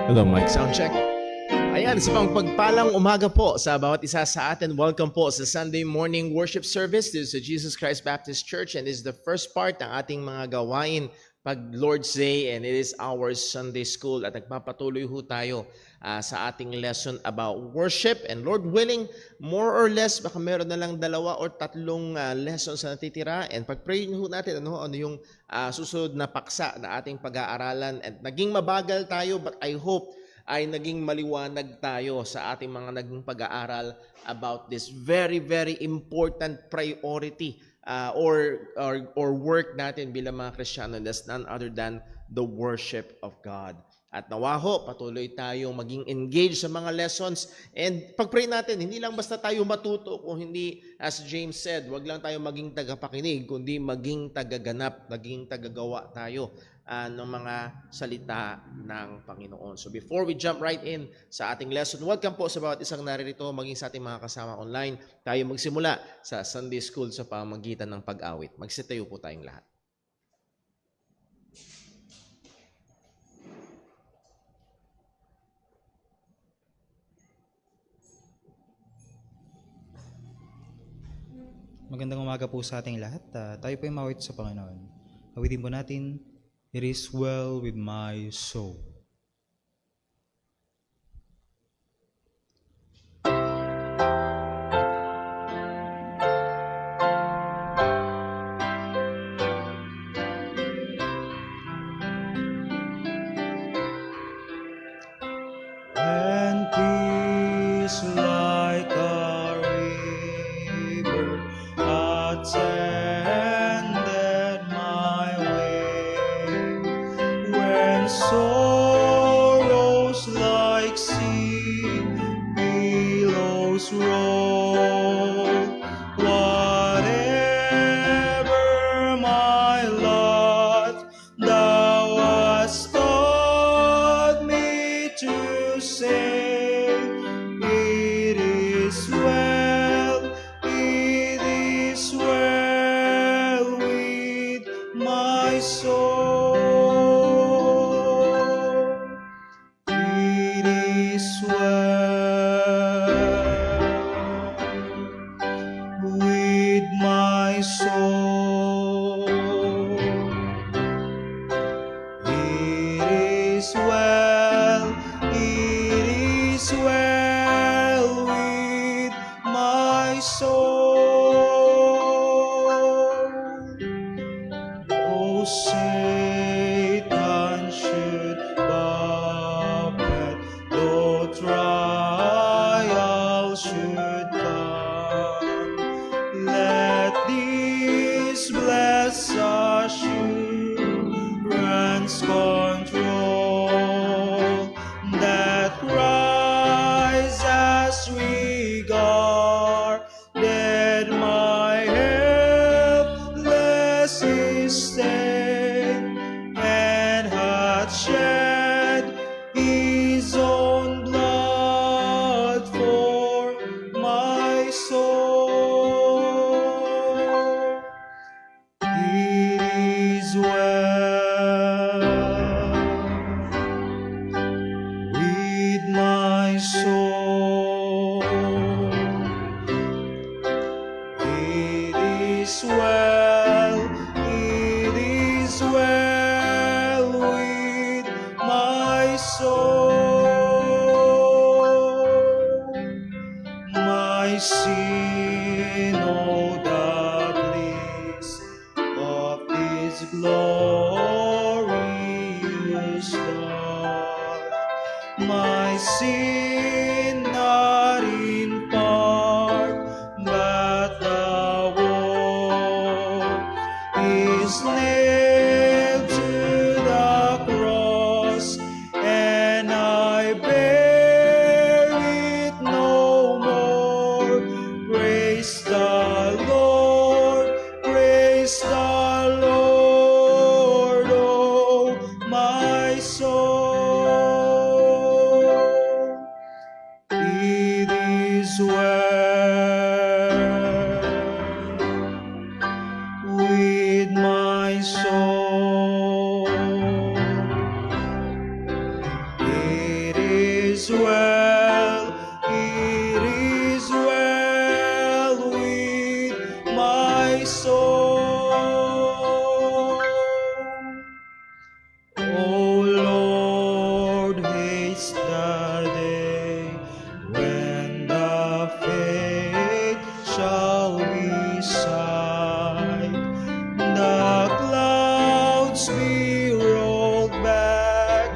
Hello, mic sound check. Ayan, sa pagpalang umaga po sa bawat isa sa atin. Welcome po sa Sunday morning worship service. This is the Jesus Christ Baptist Church and this is the first part ng ating mga gawain pag Lord's Day, and it is our Sunday school at nagpapatuloy ho tayo sa ating lesson about worship, and Lord willing, more or less baka meron na lang 2 or 3 lessons na natitira, and pag-pray ho natin ano yung susunod na paksa na ating pag-aaralan, and naging mabagal tayo but I hope ay naging maliwanag tayo sa ating mga naging pag-aaral about this very, very important priority or work natin bilang mga Kristiyano, that's none other than the worship of God. At nawaho, patuloy tayong maging engaged sa mga lessons, and pag-pray natin, hindi lang basta tayo matuto, kung hindi, as James said, wag lang tayo maging tagapakinig, kundi maging tagaganap, maging tagagawa tayo ng mga salita ng Panginoon. So before we jump right in sa ating lesson, welcome po sa bawat isang naririto, maging sa ating mga kasama online. Tayo magsimula sa Sunday School sa pamamagitan ng pag-awit. Magsitayo po tayong lahat. Magandang umaga po sa ating lahat. Tayo po ay mawit sa Panginoon. Awitin po natin, "It is well with my soul." And peace like a river attended my way, when sorrows like sea billows roll. Whatever my lot, thou hast taught me to say, it is well with my soul. It is well with my soul. It is well with my soul. Oh, Satan should buffet, though trial should come, let this blessed assurance control, that Christ has regarded my helpless estate, and hath shed his own blood for my soul. It is well with my soul. It is well with my soul. My sin, oh, the bliss of this glorious thought. My sin not in part, but the whole is nailed to the cross, and I bear it no more. Praise the Lord, oh my soul. is well, it is well with my soul. O Lord, haste the day when the faith shall be sight, the clouds be rolled back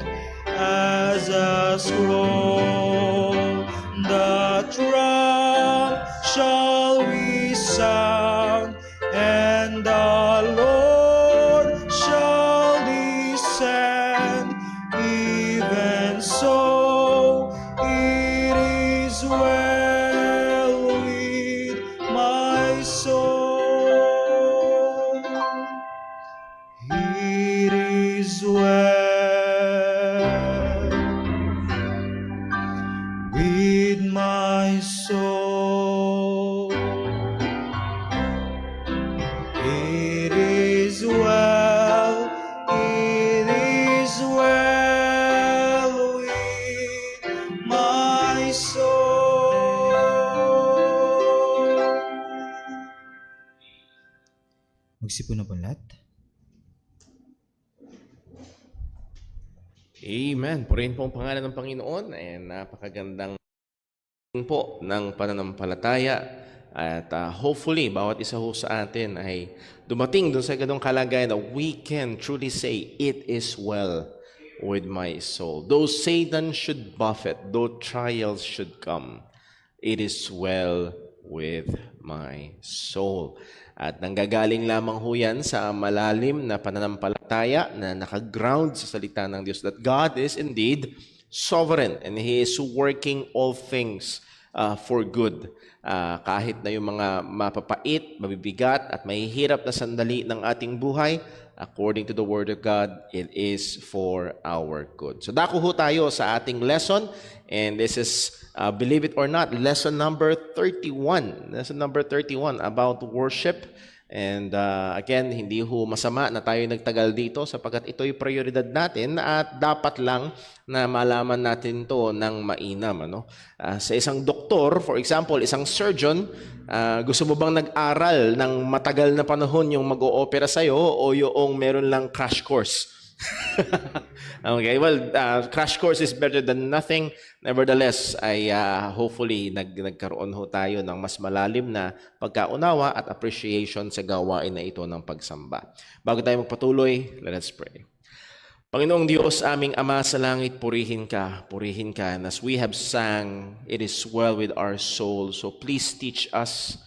as a scroll, the trump shall resound, and the Lord shall descend. Even so, it is well with my soul. It is well with my soul. It is well, it is well with my soul. Magsipon na po lahat. Amen. Purihin po ang pangalan ng Panginoon. And napakagandang po ng pananampalataya. At hopefully, bawat isa ho sa atin ay dumating doon sa ganong kalagayan na we can truly say, it is well with my soul. Though Satan should buffet, though trials should come, it is well with my soul. At nanggagaling lamang ho yan sa malalim na pananampalataya na nakaground sa salita ng Diyos that God is indeed sovereign and He is working all things for good. Kahit na yung mga mapapait, mabibigat at mahihirap na sandali ng ating buhay, according to the Word of God, it is for our good. So dako ho tayo sa ating lesson, and this is, believe it or not, lesson number 31. Lesson number 31 about worship. And again, hindi ho masama na tayo nagtagal dito sapagkat ito'y prioridad natin at dapat lang na malaman natin to ng mainam. Sa isang doktor, for example, isang surgeon, gusto mo bang nag-aral ng matagal na panahon yung mag-o-opera sa'yo o yung meron lang crash course? Okay, well, crash course is better than nothing. Nevertheless, ay hopefully nagkaroon ho tayo ng mas malalim na pagkaunawa at appreciation sa gawain na ito ng pagsamba. Bago tayo magpatuloy, let us pray. Panginoong Diyos, aming Ama sa langit, purihin ka. And as we have sang, it is well with our soul. So please teach us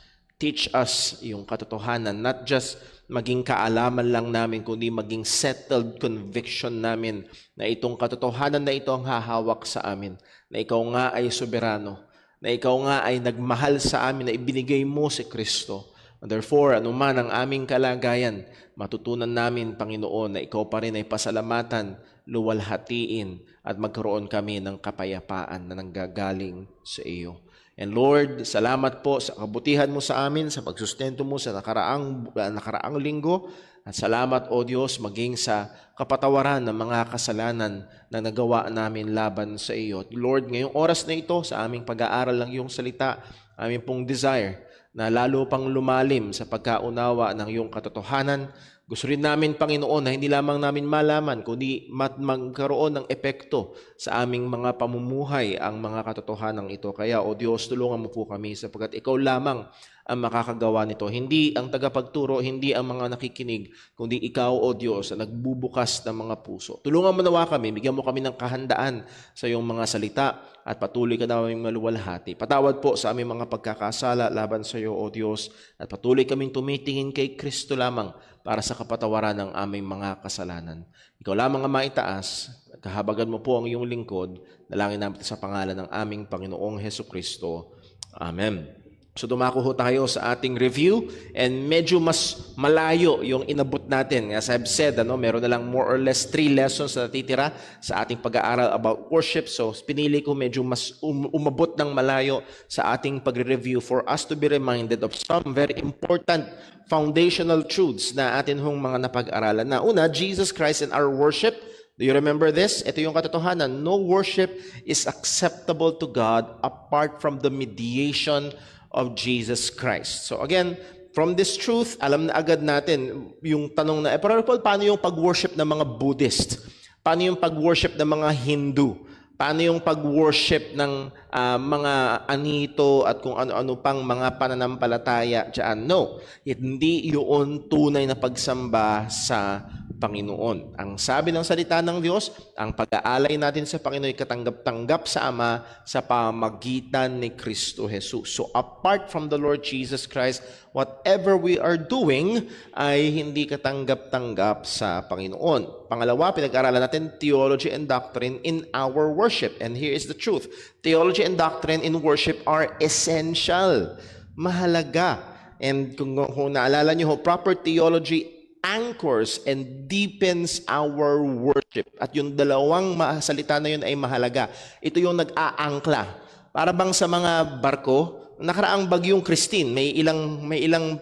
yung katotohanan, not just maging kaalaman lang namin, kundi maging settled conviction namin na itong katotohanan na ito ang hahawak sa amin, na ikaw nga ay soberano, na ikaw nga ay nagmahal sa amin, na ibinigay mo si Kristo. And therefore, anuman ang aming kalagayan, matutunan namin, Panginoon, na ikaw pa rin ay pasalamatan, luwalhatiin, at magkaroon kami ng kapayapaan na nanggagaling sa iyo. And Lord, salamat po sa kabutihan mo sa amin, sa pagsustento mo sa nakaraang linggo. At salamat, O Diyos, maging sa kapatawaran ng mga kasalanan na nagawa namin laban sa iyo. Lord, ngayong oras na ito, sa aming pag-aaral ng iyong salita, aming pong desire na lalo pang lumalim sa pagkaunawa ng iyong katotohanan. Gusto rin namin, Panginoon, na hindi lamang namin malaman, kundi magkaroon ng epekto sa aming mga pamumuhay ang mga katotohanan ito. Kaya, O Diyos, tulungan mo po kami sapagkat ikaw lamang ang makakagawa nito. Hindi ang tagapagturo, hindi ang mga nakikinig, kundi ikaw, O Diyos, ang nagbubukas ng mga puso. Tulungan mo nawa kami, bigyan mo kami ng kahandaan sa iyong mga salita at patuloy ka namin maluwalhati. Patawad po sa aming mga pagkakasala laban sa iyo, O Diyos, at patuloy kaming tumitingin kay Kristo lamang para sa kapatawaran ng aming mga kasalanan. Ikaw lamang ang maitaas, kahabagan mo po ang iyong lingkod, dalangin namin sa pangalan ng aming Panginoong Hesukristo. Amen. So dumako ho tayo sa ating review and medyo mas malayo yung inabot natin. As I've said, meron na lang more or less 3 lessons na natitira sa ating pag-aaral about worship. So pinili ko medyo mas umabot ng malayo sa ating pagre-review for us to be reminded of some very important foundational truths na atin hong mga napag-aralan. Na una, Jesus Christ and our worship. Do you remember this? Ito yung katotohanan. No worship is acceptable to God apart from the mediation of Jesus Christ. So again, from this truth, alam na agad natin yung tanong na, pero Paul, paano yung pag-worship ng mga Buddhist? Paano yung pag-worship ng mga Hindu? Paano yung pag-worship ng mga anito at kung ano-ano pang mga pananampalataya dyan? No, hindi yun tunay na pagsamba sa Panginoon. Ang sabi ng salita ng Diyos, ang pag-aalay natin sa Panginoon ay katanggap-tanggap sa Ama sa pamagitan ni Kristo Jesus. So apart from the Lord Jesus Christ, whatever we are doing ay hindi katanggap-tanggap sa Panginoon. Pangalawa, pinag-aralan natin theology and doctrine in our worship. And here is the truth. Theology and doctrine in worship are essential. Mahalaga. And kung naalala nyo, proper theology anchors and deepens our worship. At yung dalawang salita na yun ay mahalaga. Ito yung nag-aangkla. Para bang sa mga barko, nakaraang bagyong Christine, may ilang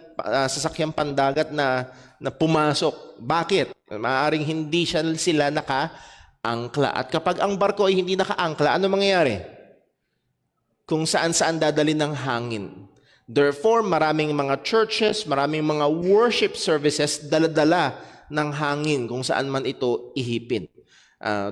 sasakyang pandagat na pumasok. Bakit? Maaaring hindi sila naka-angkla. At kapag ang barko ay hindi naka-angkla, ano mangyayari? Kung saan-saan dadalhin ng hangin. Therefore, maraming mga churches, maraming mga worship services, dala-dala ng hangin kung saan man ito ihipin.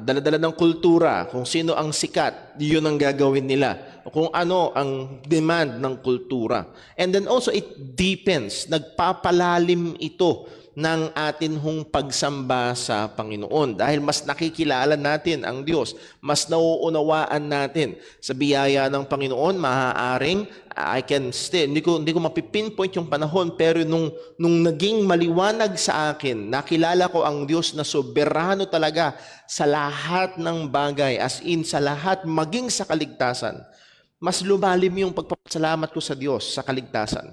Dala-dala ng kultura, kung sino ang sikat, yun ang gagawin nila. Kung ano ang demand ng kultura. And then also, it deepens, nagpapalalim ito ng atin hong pagsamba sa Panginoon. Dahil mas nakikilala natin ang Diyos, mas nauunawaan natin sa biyaya ng Panginoon, maaaring hindi ko mapipinpoint yung panahon, pero nung naging maliwanag sa akin, nakilala ko ang Diyos na soberano talaga sa lahat ng bagay, as in sa lahat, maging sa kaligtasan. Mas lumalim yung pagpapasalamat ko sa Diyos sa kaligtasan.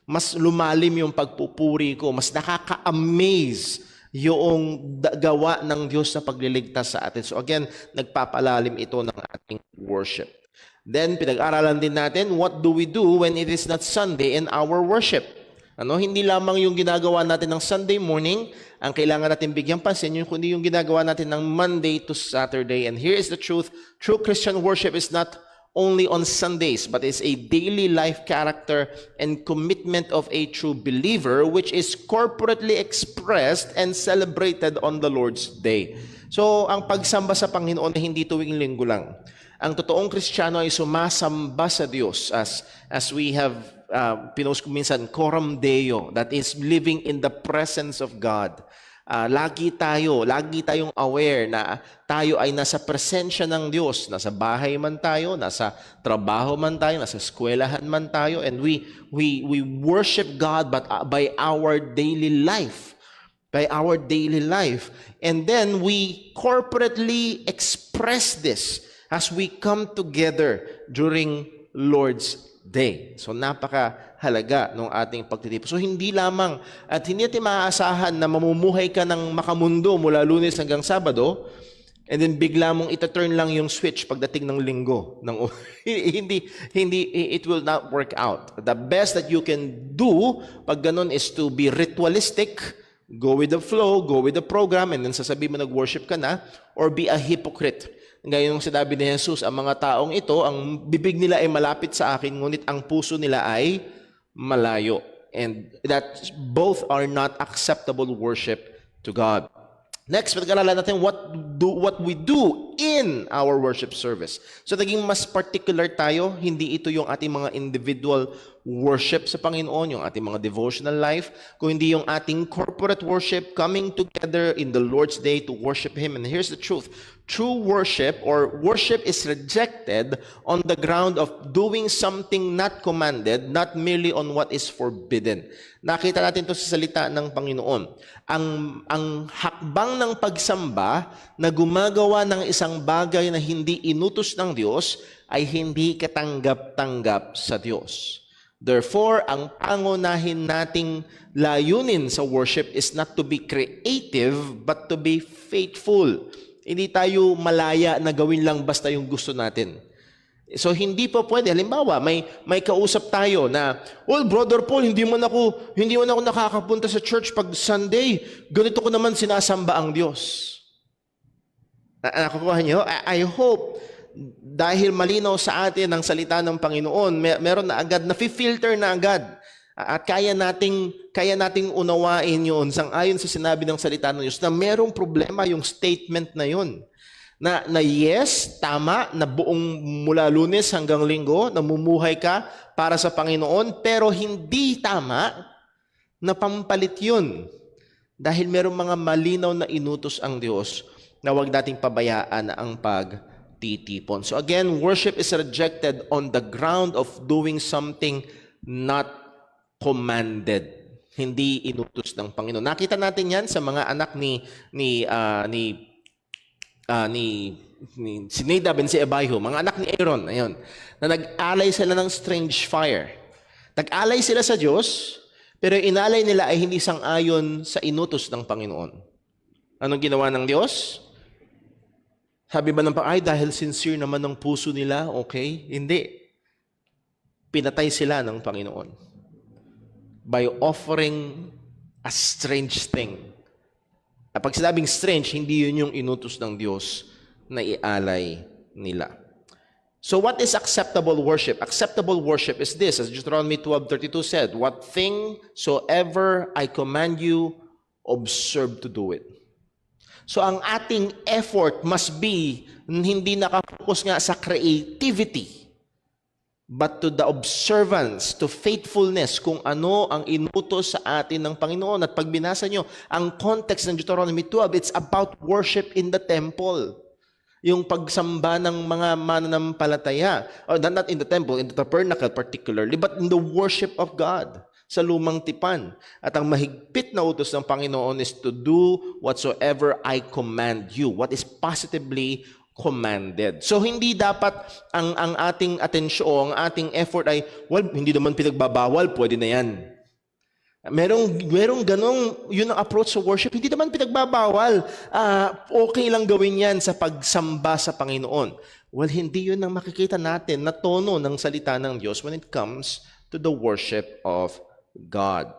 Mas lumalim yung pagpupuri ko, mas nakaka-amaze yung gawa ng Diyos na pagliligtas sa atin. So again, nagpapalalim ito ng ating worship. Then, pinag-aralan din natin, what do we do when it is not Sunday in our worship? Hindi lamang yung ginagawa natin ng Sunday morning, ang kailangan natin bigyan pansin, kundi yung ginagawa natin ng Monday to Saturday. And here is the truth, true Christian worship is not only on Sundays, but it's a daily life character and commitment of a true believer, which is corporately expressed and celebrated on the Lord's Day. So, ang pagsamba sa Panginoon ay hindi tuwing linggo lang. Ang totoong Kristiyano ay sumasamba sa Diyos as we have pinost ko minsan, coram Deo, that is living in the presence of God. Lagi tayong aware na tayo ay nasa presensya ng Diyos. Nasa bahay man tayo, nasa trabaho man tayo, nasa eskwelahan man tayo, and we worship God but by our daily life. By our daily life. And then we corporately express this as we come together during Lord's Day. So napakahalaga ng ating pagtitipon. So hindi lamang at hindi natin maaasahan na mamumuhay ka ng makamundo mula Lunes hanggang Sabado and then bigla mong ita-turn lang yung switch pagdating ng linggo. Hindi, it will not work out. The best that you can do pag ganun is to be ritualistic, go with the flow, go with the program, and then sasabihin mo nag-worship ka na, or be a hypocrite. Ngayon sinabi ni Jesus, ang mga taong ito, ang bibig nila ay malapit sa akin, ngunit ang puso nila ay malayo. And that both are not acceptable worship to God. Next, pag-aralan natin what we do in our worship service. So naging mas particular tayo, hindi ito yung ating mga individual worship sa Panginoon, yung ating mga devotional life, kundi yung ating corporate worship, coming together in the Lord's Day to worship Him. And here's the truth. True worship or worship is rejected on the ground of doing something not commanded, not merely on what is forbidden. Nakita natin ito sa salita ng Panginoon. Ang hakbang ng pagsamba na gumagawa ng isang bagay na hindi inutos ng Diyos ay hindi katanggap-tanggap sa Diyos. Therefore, ang pangunahin nating layunin sa worship is not to be creative but to be faithful. Hindi tayo malaya na gawin lang basta yung gusto natin. So hindi pa pwede. Halimbawa, may kausap tayo na, "Well, Brother Paul, hindi man ako nakakapunta sa church pag Sunday. Ganito ko naman sinasamba ang Diyos." Nakukuha niyo? I hope dahil malinaw sa atin ang salita ng Panginoon, meron na agad, na-filter na agad. At kaya nating unawain yun sang-ayon sa sinabi ng salita ng Diyos na merong problema yung statement na yun. Na yes, tama, na buong mula Lunes hanggang Linggo, namumuhay ka para sa Panginoon, pero hindi tama na pampalit yun. Dahil merong mga malinaw na inutos ang Diyos na huwag nating pabayaan ang pagtitipon. So again, worship is rejected on the ground of doing something not commanded. Hindi inutos ng Panginoon. Nakita natin yan sa mga anak ni si Nadab and si Abihu, mga anak ni Aaron, ayun, na nag-alay sila ng strange fire. Nag-alay sila sa Diyos, pero inalay nila ay hindi sang-ayon sa inutos ng Panginoon. Anong ginawa ng Diyos? Sabi ba ng ay dahil sincere naman ng puso nila, okay? Hindi. Pinatay sila ng Panginoon by offering a strange thing. Pag sinabing strange, hindi yun yung inutos ng Diyos na ialay nila. So what is acceptable worship? Acceptable worship is this, as Deuteronomy 12:32 said, what thing soever I command you, observe to do it. So ang ating effort must be hindi nakafocus nga sa creativity, but to the observance, to faithfulness, kung ano ang inutos sa atin ng Panginoon. At pag binasa nyo, ang context ng Deuteronomy 12, it's about worship in the temple. Yung pagsamba ng mga mananampalataya. Not in the temple, in the tabernacle particularly, but in the worship of God sa lumang tipan. At ang mahigpit na utos ng Panginoon is to do whatsoever I command you. What is positively commanded. So hindi dapat ang ating atensyon, ang ating effort ay, well, hindi naman pinagbabawal, pwede na yan. Merong ganong, yun ang approach sa worship, hindi naman pinagbabawal. Okay lang gawin yan sa pagsamba sa Panginoon. Well, hindi yun ang makikita natin na tono ng salita ng Diyos when it comes to the worship of God.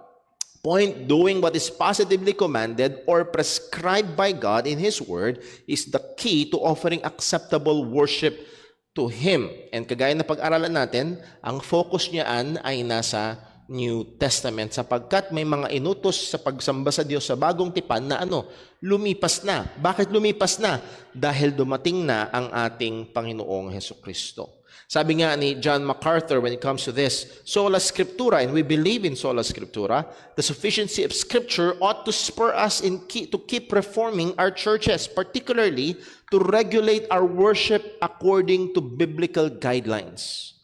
Point, doing what is positively commanded or prescribed by God in His Word is the key to offering acceptable worship to Him. And kagaya na pag-aralan natin, ang focus niyan ay nasa New Testament sapagkat may mga inutos sa pagsamba sa Diyos sa bagong tipan na lumipas na. Bakit lumipas na? Dahil dumating na ang ating Panginoong Hesukristo. Sabi nga ni John MacArthur when it comes to this, sola scriptura, and we believe in sola scriptura, the sufficiency of Scripture ought to spur us to keep reforming our churches, particularly to regulate our worship according to biblical guidelines.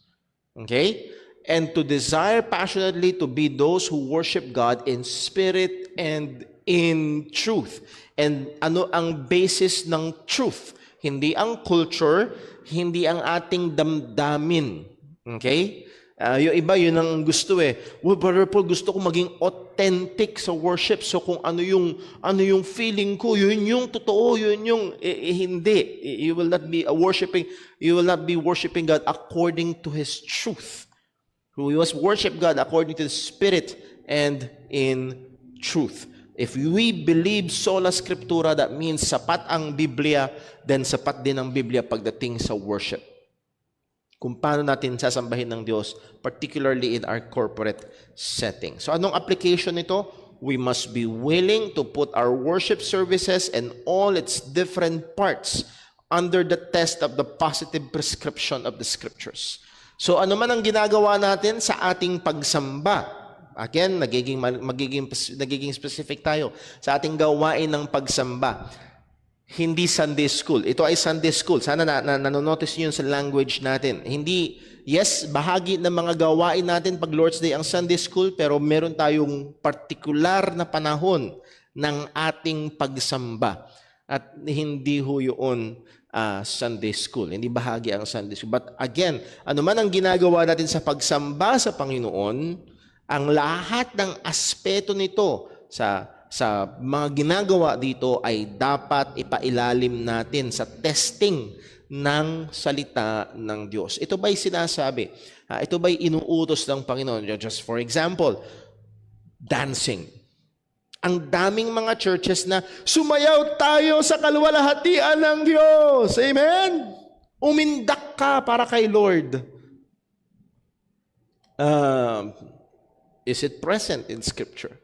Okay? And to desire passionately to be those who worship God in spirit and in truth. And ano ang basis ng truth? Hindi ang culture, hindi ang ating damdamin. Okay? Yung iba, yun ang gusto eh. Well, Brother Paul, gusto ko maging authentic sa worship. So kung ano yung feeling ko, yun yung totoo, yun yung hindi. You will not be worshiping God according to His truth. We must worship God according to the Spirit and in truth. If we believe sola scriptura, that means sapat ang Biblia, then sapat din ang Biblia pagdating sa worship. Kung paano natin sasambahin ng Diyos, particularly in our corporate setting. So anong application nito? We must be willing to put our worship services and all its different parts under the test of the positive prescription of the Scriptures. So ano man ang ginagawa natin sa ating pagsamba, again, nagiging specific tayo sa ating gawain ng pagsamba. Hindi Sunday school. Ito ay Sunday school. Sana nanonotice niyo sa language natin. Hindi, yes, bahagi ng mga gawain natin pag Lord's Day ang Sunday school, pero meron tayong partikular na panahon ng ating pagsamba. At hindi ho yun Sunday school. Hindi bahagi ang Sunday school. But again, ano man ang ginagawa natin sa pagsamba sa Panginoon, ang lahat ng aspeto nito sa mga ginagawa dito ay dapat ipailalim natin sa testing ng salita ng Diyos. Ito ba'y sinasabi? Ito ba'y inuutos ng Panginoon? Just for example, dancing. Ang daming mga churches na sumayaw tayo sa kaluwalhatian ng Diyos. Amen? Umindak ka para kay Lord. Is it present in Scripture?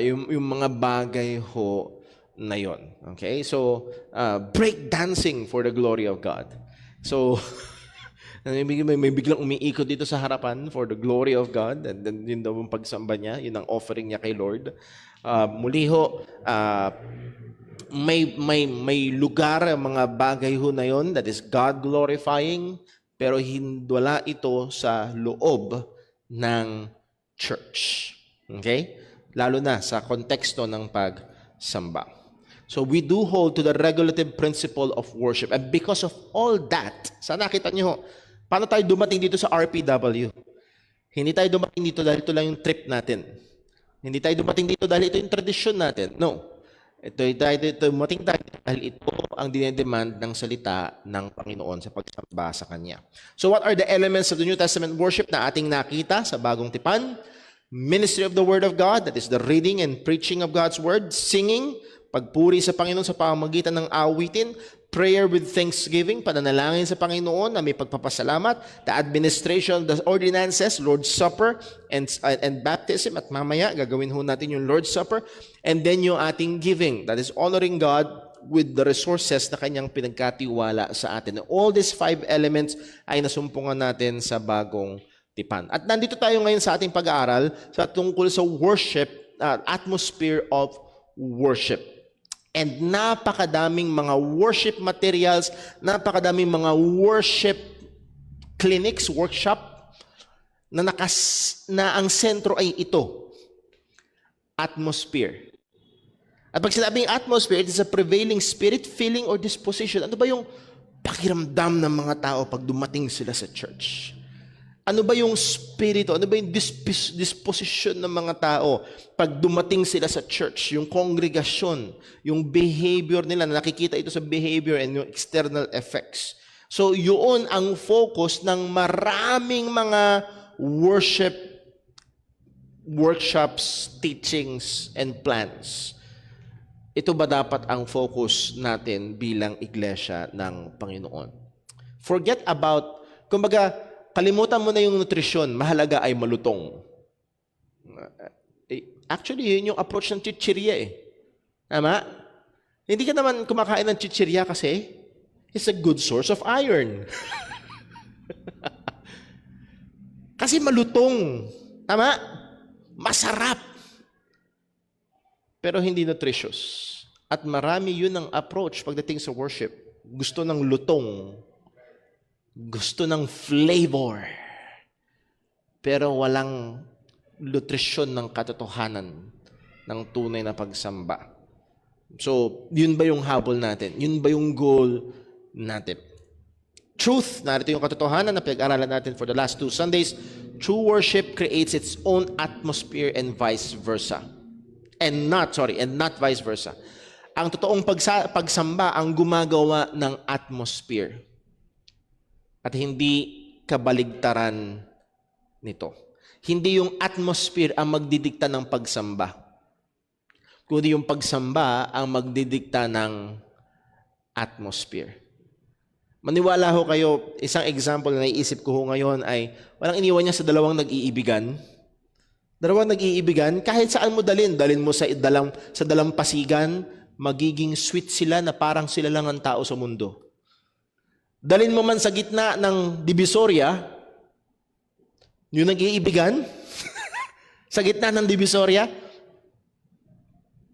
Yung mga bagay ho na yon. Okay? So, break dancing for the glory of God. So, may biglang umiikot dito sa harapan for the glory of God. And then yun daw ang pagsamba niya. Yun ang offering niya kay Lord. Muli ho, may lugar, mga bagay ho na yon that is God glorifying, pero wala ito sa loob ng church. Okay? Lalo na sa konteksto ng pagsamba. So we do hold to the regulative principle of worship. And because of all that, sana nakita niyo, paano tayo dumating dito sa RPW? Hindi tayo dumating dito dahil ito lang yung trip natin. Hindi tayo dumating dito dahil ito yung tradisyon natin. No. Ito dumating tayo dahil ito ang dinedemand ng salita ng Panginoon sa pagsamba sa Kanya. So what are the elements of the New Testament worship na ating nakita sa Bagong Tipan? Ministry of the Word of God, that is the reading and preaching of God's Word, singing, pagpuri sa Panginoon sa pamamagitan ng awitin, prayer with thanksgiving, pananalangin sa Panginoon na may pagpapasalamat, the administration of the ordinances, Lord's Supper, and baptism, at mamaya gagawin ho natin yung Lord's Supper, and then yung ating giving, that is honoring God with the resources na Kanyang pinagkatiwala sa atin. All these 5 elements ay nasumpungan natin sa Bagong Tipan. At nandito tayo ngayon sa ating pag-aaral sa tungkol sa worship, atmosphere of worship. And napakadaming mga worship materials, napakadaming mga worship clinics, workshop, na ang sentro ay ito, atmosphere. At pag sinabing atmosphere, it is a prevailing spirit, feeling, or disposition. Ano ba yung pakiramdam ng mga tao pag dumating sila sa church? Ano ba yung spirito? Ano ba yung disposition ng mga tao pag dumating sila sa church? Yung congregasyon, yung behavior nila, nakikita ito sa behavior and yung external effects. So, yun ang focus ng maraming mga worship, workshops, teachings, and plans. Ito ba dapat ang focus natin bilang iglesia ng Panginoon? Forget about, kumbaga, kalimutan mo na yung nutrisyon, mahalaga ay malutong. Actually, yun yung approach ng chichirya eh. Tama? Hindi ka naman kumakain ng chichirya kasi it's a good source of iron. Kasi malutong. Tama? Masarap. Pero hindi nutritious. At marami yun ang approach pagdating sa worship. Gusto ng lutong. Gusto ng flavor, pero walang nutrisyon ng katotohanan ng tunay na pagsamba. So, yun ba yung habol natin? Yun ba yung goal natin? Truth, narito yung katotohanan na pinag-aralan natin for the last 2 Sundays. True worship creates its own atmosphere and vice versa. And not vice versa. Ang totoong pagsamba ang gumagawa ng atmosphere. At hindi kabaligtaran nito. Hindi yung atmosphere ang magdidikta ng pagsamba. Kundi yung pagsamba ang magdidikta ng atmosphere. Maniwala ho kayo, isang example na naiisip ko ho ngayon ay walang iniwan niya sa dalawang nag-iibigan. Dalawang nag-iibigan, kahit saan mo dalin mo sa dalampasigan, magiging sweet sila na parang sila lang ang tao sa mundo. Dalin mo man sa gitna ng Divisoria, yung nag-iibigan, sa gitna ng Divisoria,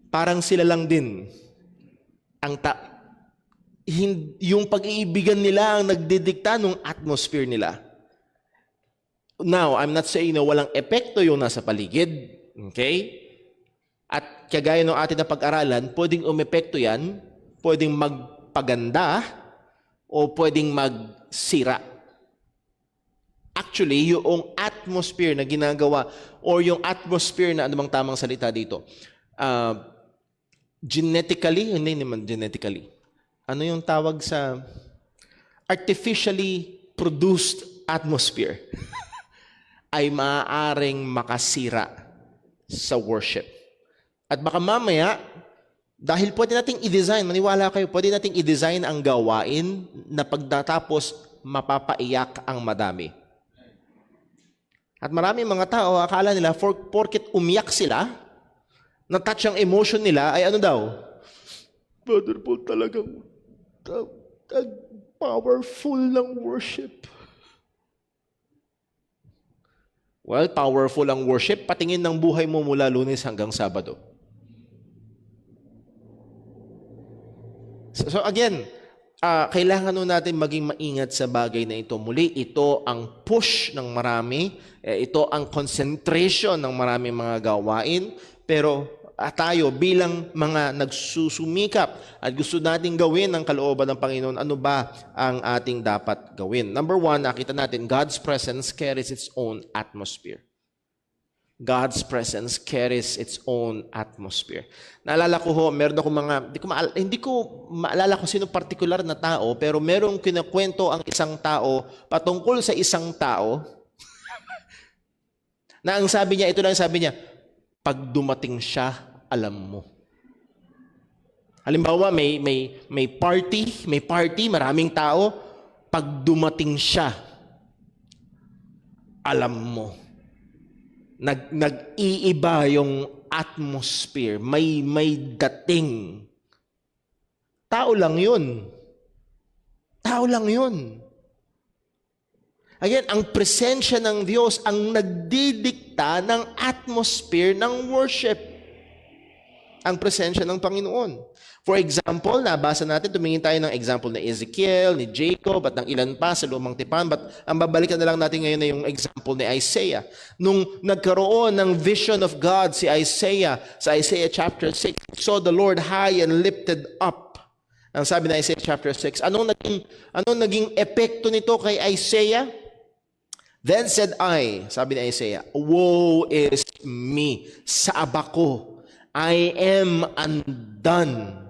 parang sila lang din. Yung pag-iibigan nila ang nagdidikta ng atmosphere nila. Now, I'm not saying na walang epekto yung nasa paligid. Okay? At kagaya ng atin na pag-aralan, pwedeng umepekto yan, pwedeng magpaganda, o pwedeng magsira. Actually, yung atmosphere na ginagawa or yung atmosphere na ano bang tamang salita dito? Genetically, hindi naman genetically. Ano yung tawag sa artificially produced atmosphere ay maaaring makasira sa worship. At baka mamaya, dahil pwede nating i-design, maniwala kayo, pwede nating i-design ang gawain na pagdatapos mapapaiyak ang madami. At maraming mga tao, akala nila, porket umiyak sila, na-touch ang emotion nila, ay ano daw? Brother Paul, talagang powerful ng worship. Well, powerful ang worship, patingin ng buhay mo mula Lunes hanggang Sabado. So again, kailangan nun natin maging maingat sa bagay na ito. Muli, ito ang push ng marami, ito ang concentration ng maraming mga gawain, pero tayo bilang mga nagsusumikap at gusto nating gawin ang kalooban ng Panginoon, ano ba ang ating dapat gawin? Number one, nakita natin, God's presence carries its own atmosphere. God's presence carries its own atmosphere. Naalala ko ho, meron ako mga, hindi ko maalala kung sino particular na tao, pero merong kinakwento ang isang tao patungkol sa isang tao na ang sabi niya, ito lang sabi niya, pag dumating siya, alam mo. Halimbawa, may party, maraming tao, pag dumating siya, alam mo. Nag-iiba yung atmosphere, may dating. Tao lang yun. Tao lang yun. Again, ang presensya ng Diyos ang nagdidikta ng atmosphere ng worship. Ang presensya ng Panginoon. For example, nabasa natin, tumingin tayo ng example ni Ezekiel, ni Jacob, at ng ilan pa sa Lumang Tipan. But ang babalikan na lang natin ngayon na yung example ni Isaiah. Nung nagkaroon ng vision of God si Isaiah, sa Isaiah chapter 6, saw the Lord high and lifted up. Ang sabi na Isaiah chapter 6, anong naging epekto nito kay Isaiah? Then said I, sabi ni Isaiah, woe is me, saaba ko, I am undone.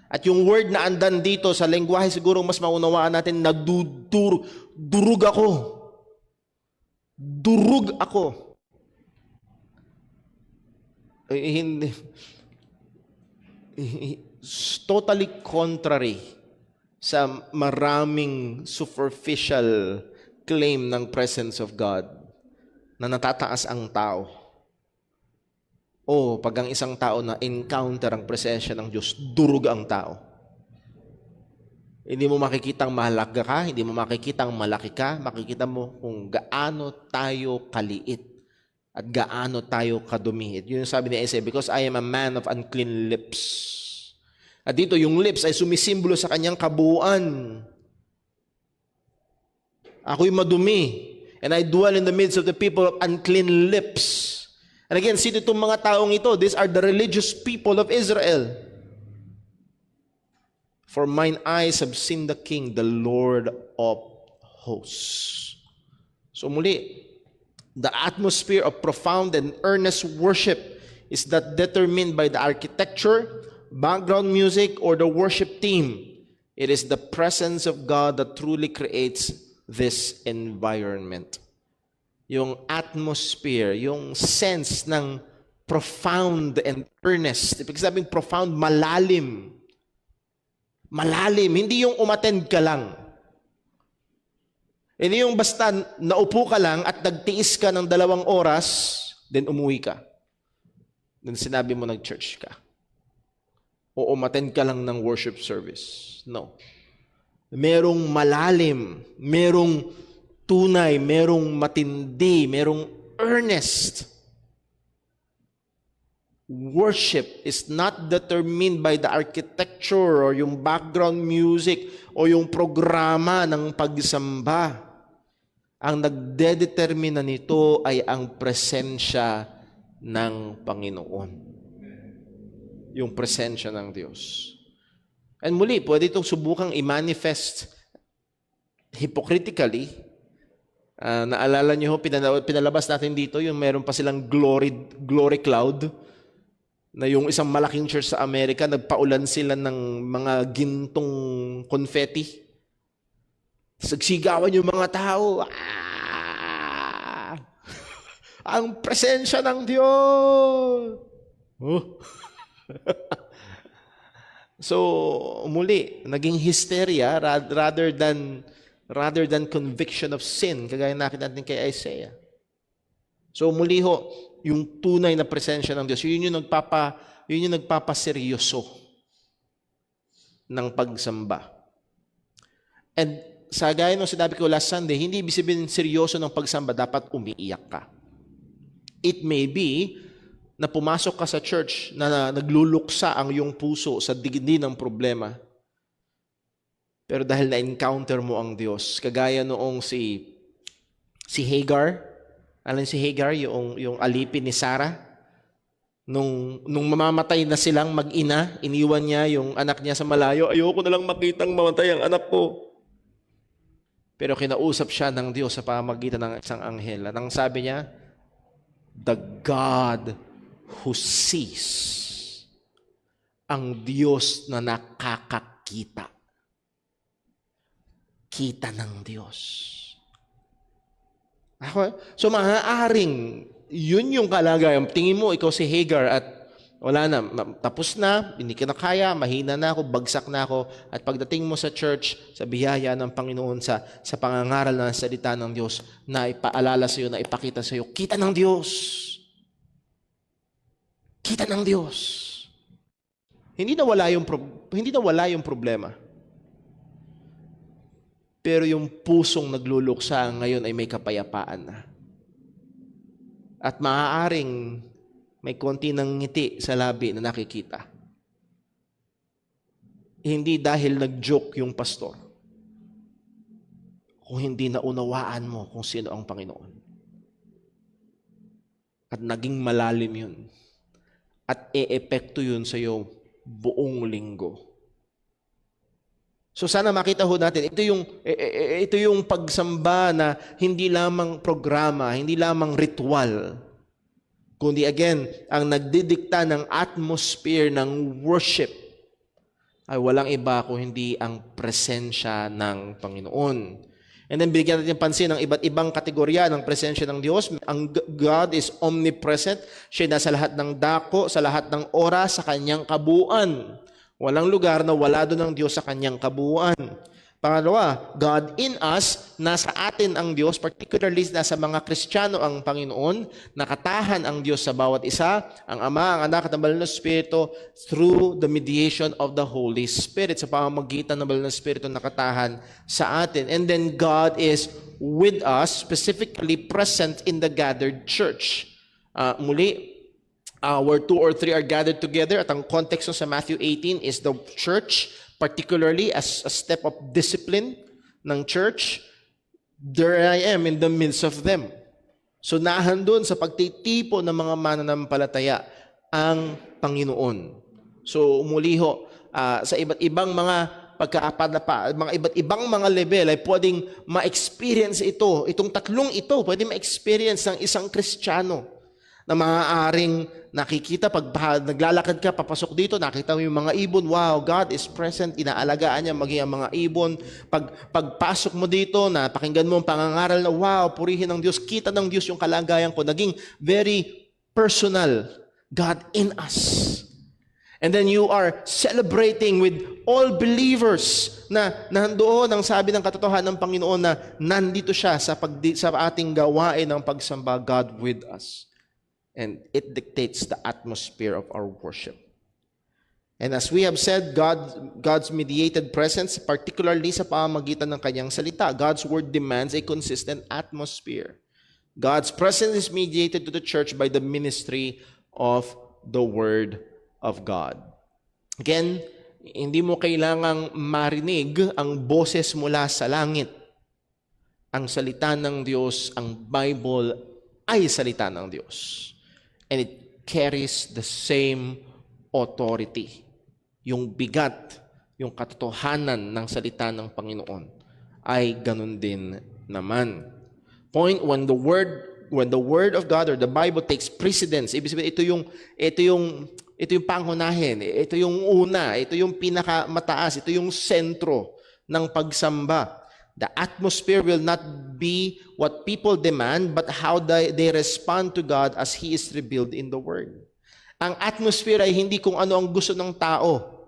At yung word na undone dito, sa lengguwahe siguro mas maunawaan natin, durug ako. Durug ako. Hindi. Totally contrary sa maraming superficial claim ng presence of God na natataas ang tao. O pag ang isang tao na encounter ang presensya ng Diyos, durug ang tao. Hindi mo makikitang mahalaga ka, hindi mo makikitang malaki ka, makikita mo kung gaano tayo kaliit at gaano tayo kadumi. Yun yung sabi ni Isaiah, because I am a man of unclean lips. At dito yung lips ay sumisimbolo sa kanyang kabuuan. Ako'y madumi, and I dwell in the midst of the people of unclean lips. And again, sino itong mga taong ito? These are the religious people of Israel. For mine eyes have seen the King, the Lord of hosts. So muli, the atmosphere of profound and earnest worship is not determined by the architecture, background music, or the worship team. It is the presence of God that truly creates this environment. Yung atmosphere, yung sense ng profound and earnest. Ibig sabihin profound, malalim. Malalim, hindi yung umattend ka lang. Hindi yung basta naupo ka lang at nagtiis ka ng 2 oras, then umuwi ka. Then sinabi mo nag-church ka. O umattend ka lang ng worship service. No. Merong malalim, merong tunay, merong matindi, merong earnest. Worship is not determined by the architecture or yung background music o yung programa ng pagsamba. Ang nagdedetermina nito ay ang presensya ng Panginoon. Yung presensya ng Diyos. And muli, pwede itong subukang i-manifest hypocritically. Naalala niyo, pinalabas natin dito, yung meron pa silang glory cloud, na yung isang malaking church sa Amerika, nagpaulan sila ng mga gintong confetti. Sagsigawan yung mga tao. Ang presensya ng Diyos! Oh. So, muli, naging hysteria rather than conviction of sin, kagaya nakita natin kay Isaiah. So, muli ho, yung tunay na presensya ng Diyos, yun yung nagpapaseryoso ng pagsamba. And sa gaya ng sinabi ko last Sunday, hindi ibig sabihin seryoso ng pagsamba, dapat umiiyak ka. It may be na pumasok ka sa church na nagluluksa ang iyong puso sa digdi ng problema. Pero dahil na-encounter mo ang Diyos, kagaya noong si Hagar, alam si Hagar, yung alipin ni Sarah, nung mamamatay na silang mag-ina, iniwan niya yung anak niya sa malayo, ayoko na lang makitang mamatay ang anak ko. Pero kinausap siya ng Diyos sa pamamagitan ng isang anghel. Anong sabi niya? The God who sees, ang Diyos na nakakakita. Kita ng Diyos. So maaaring yun yung kalagayan. Tingin mo, ikaw si Hagar at wala na, tapos na, hindi ka na kaya, mahina na ako, bagsak na ako. At pagdating mo sa church, sa biyaya ng Panginoon, sa pangangaral ng salita ng Diyos, na ipaalala sa iyo, na ipakita sa iyo, kita ng Diyos. Kita ng Diyos. Hindi na wala yung problema. Pero yung pusong nagluluksa ngayon ay may kapayapaan na. At maaaring may konti ng ngiti sa labi na nakikita. Hindi dahil nag-joke yung pastor. Kung hindi naunawaan mo kung sino ang Panginoon. At naging malalim yun. At e-epekto yun sa iyo buong linggo. So sana makita ho natin, ito yung pagsamba na hindi lamang programa, hindi lamang ritual, kundi again, ang nagdidikta ng atmosphere ng worship ay walang iba kung hindi ang presensya ng Panginoon. And then bigyan natin pansin ng iba't ibang kategorya ng presensya ng Diyos. Ang God is omnipresent. Siya nasa lahat ng dako, sa lahat ng oras, sa kanyang kabuuan. Walang lugar na wala doon ang Diyos sa kanyang kabuuan. Pangalawa, God in us, nasa atin ang Diyos, particularly nasa mga Kristiyano ang Panginoon, nakatahan ang Diyos sa bawat isa, ang Ama, ang Anak at ang Banal na Espiritu through the mediation of the Holy Spirit. Sa pamamagitan ng Banal na Espiritu nakatahan sa atin. And then God is with us, specifically present in the gathered church. Muli, where 2 or 3 are gathered together, at ang context sa Matthew 18 is the church, particularly as a step of discipline ng church. There I am in the midst of them. So nahandun sa pagtitipo ng mga mananampalataya ang Panginoon. So muli ho, sa iba't ibang mga mga iba't ibang mga level ay pwedeng ma-experience ito. Itong tatlong ito, pwedeng ma-experience ng isang Kristiyano na maaaring nakikita pag naglalakad ka, papasok dito, nakita mo yung mga ibon, wow, God is present, inaalagaan niya maging ang mga ibon. Pagpasok mo dito, napakinggan mo ang pangangaral na, wow, purihin ng Diyos, kita ng Diyos yung kalagayan ko, naging very personal, God in us. And then you are celebrating with all believers na nandoon ang sabi ng katotohanan ng Panginoon na nandito siya sa ating gawain ng pagsamba, God with us. And it dictates the atmosphere of our worship. And as we have said, God's mediated presence, particularly sa pamamagitan ng kanyang salita, God's word demands a consistent atmosphere. God's presence is mediated to the church by the ministry of the word of God. Again, hindi mo kailangang marinig ang boses mula sa langit. Ang salita ng Diyos, ang Bible ay salita ng Diyos. And it carries the same authority. Yung bigat, yung katotohanan ng salita ng Panginoon ay ganun din naman. Point, when the word of God or the Bible takes precedence, ibig sabihin ito yung pangunahin, ito yung una, ito yung pinakamataas, ito yung sentro ng pagsamba. The atmosphere will not be what people demand, but how they respond to God as He is revealed in the Word. Ang atmosphere ay hindi kung ano ang gusto ng tao.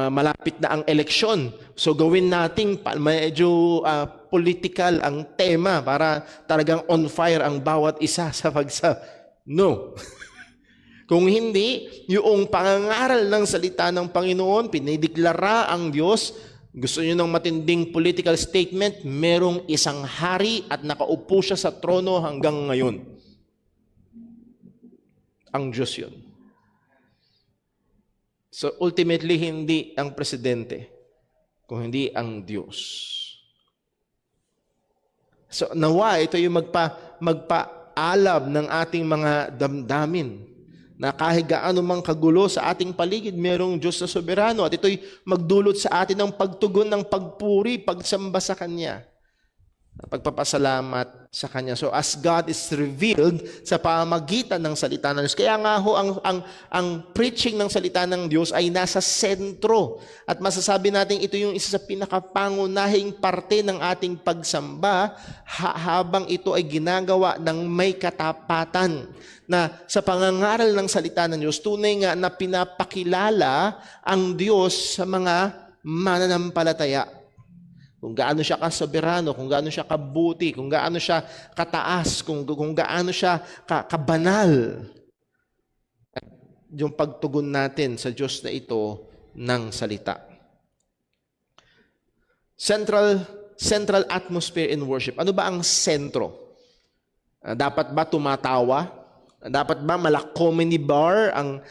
Malapit na ang eleksyon. So gawin nating medyo political ang tema para talagang on fire ang bawat isa sa No. Kung hindi, yung pangangaral ng salita ng Panginoon, pinideklara ang Diyos, gusto nyo ng matinding political statement, merong isang hari at nakaupo siya sa trono hanggang ngayon. Ang Diyos yun. So ultimately, hindi ang presidente, kung hindi ang Diyos. So nawa, ito yung magpaalab ng ating mga damdamin na kahit gaano mang kagulo sa ating paligid, merong Diyos na soberano at ito'y magdulot sa atin ng pagtugon ng pagpuri, pagsamba sa Kanya, pagpapasalamat sa Kanya. So as God is revealed sa pamamagitan ng salita ng Diyos, kaya nga ho ang preaching ng salita ng Diyos ay nasa sentro. At masasabi natin ito yung isa sa pinakapangunahing parte ng ating pagsamba habang ito ay ginagawa ng may katapatan. Na sa pangangaral ng salita ng Diyos, tunay nga na pinapakilala ang Diyos sa mga mananampalataya. Kung gaano siya kasoberano, kung gaano siya kabuti, kung gaano siya kataas, kung gaano siya kabanal. Yung pagtugon natin sa Diyos na ito ng salita. Central atmosphere in worship. Ano ba ang sentro? Dapat ba tumatawa? Dapat ba mala-comedy bar ang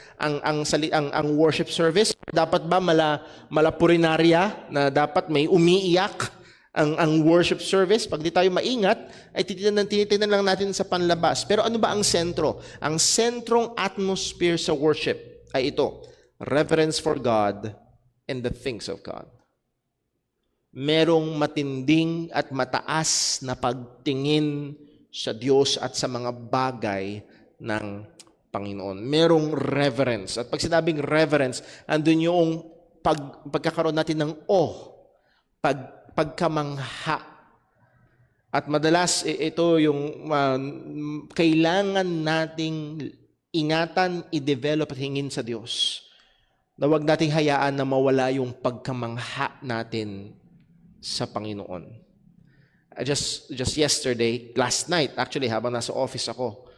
worship service? Dapat ba mala-purinarya na dapat may umiiyak ang worship service? Pag di tayo maingat, ay tinitingnan lang natin sa panlabas. Pero ano ba ang sentro? Ang sentrong atmosphere sa worship ay ito: reverence for God and the things of God. Merong matinding at mataas na pagtingin sa Diyos at sa mga bagay ng Panginoon. Merong reverence. At pag sinabing reverence, andun yung pagkakaroon natin ng pagkamangha. At madalas ito yung kailangan nating ingatan, i-develop at hingin sa Diyos. Na huwag nating hayaan na mawala yung pagkamangha natin sa Panginoon. Just yesterday, last night, actually, habang nasa office ako,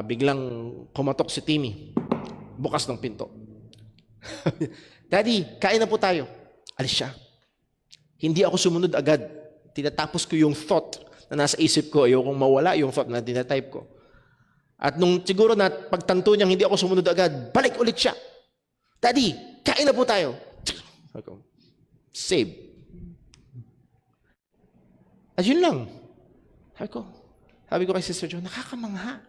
biglang kumatok si Timmy. Bukas ng pinto. Daddy, kain na po tayo. Alis siya. Hindi ako sumunod agad. Tinatapos ko yung thought na nasa isip ko. Ayokong mawala yung thought na tinatype ko. At nung siguro na pagtanto niyang hindi ako sumunod agad, balik ulit siya. Daddy, kain na po tayo. Save. At yun lang. Sabi ko kay Sister Jo, nakakamangha.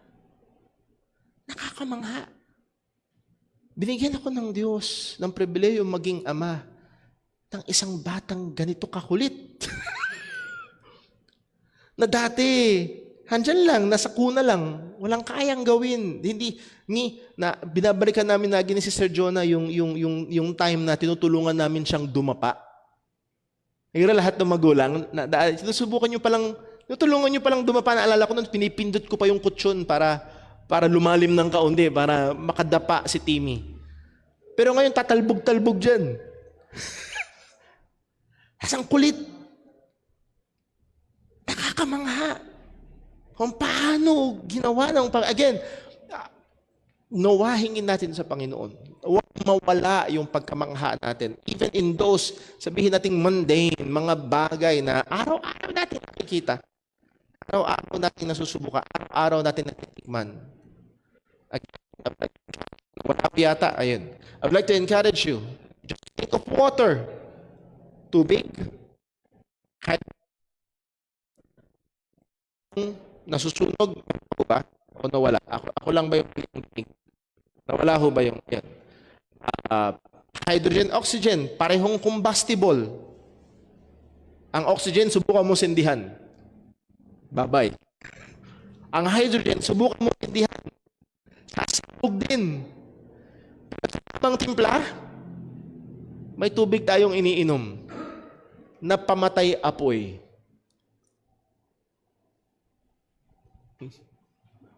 Binigyan ako ng Diyos ng pribileyo maging ama ng isang batang ganito kakulit. Na dati, handyan lang, nasa kuna lang, walang kayang gawin. Binabalikan namin lagi ni Sister Jonah yung time na tinutulungan namin siyang dumapa. Kaya lahat ng magulang, tinutulungan nyo palang dumapa. Naalala ko nun, pinipindot ko pa yung kutsyon para lumalim ng kaunti, para makadapa si Timmy. Pero ngayon, tatalbog-talbog dyan. Asang kulit. Nakakamangha. Kung paano ginawa ng again, nawahingin natin sa Panginoon. Huwag mawala yung pagkamangha natin. Even in those, sabihin nating mundane, mga bagay na araw-araw natin nakikita. Araw-araw natin nasusubukan. Araw-araw natin natitikman. Wala pa yata. Ayun. I would like to encourage you. Just think of water. Tubig. Kahit nasusunog ba? O nawala? Ako lang ba yung tubig? Nawala ho ba yung yan? Hydrogen, oxygen, parehong combustible. Ang oxygen, subukan mo sindihan. Bye-bye. Ang hydrogen, subukan mo sindihan. Sasabog din. Pang timpla, may tubig tayong iniinom na pamatay apoy.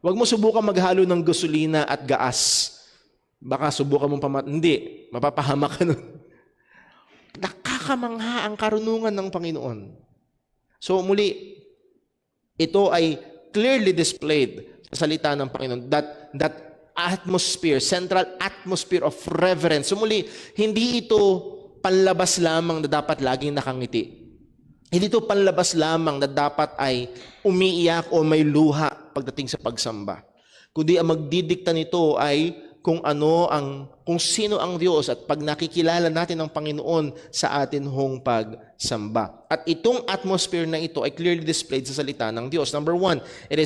Huwag mo subukan maghalo ng gasolina at gas. Baka subukan mong hindi, mapapahamak ka nun. Nakakamangha ang karunungan ng Panginoon. So muli, ito ay clearly displayed sa salita ng Panginoon that atmosphere, central atmosphere of reverence. So muli, hindi ito panlabas lamang na dapat laging nakangiti. Hindi ito panlabas lamang na dapat ay umiiyak o may luha pagdating sa pagsamba. Kundi ang magdidikta nito ay kung sino ang Diyos at pag nakikilala natin ang Panginoon sa atin hong pagsamba. At itong atmosphere na ito ay clearly displayed sa salita ng Diyos. Number one, there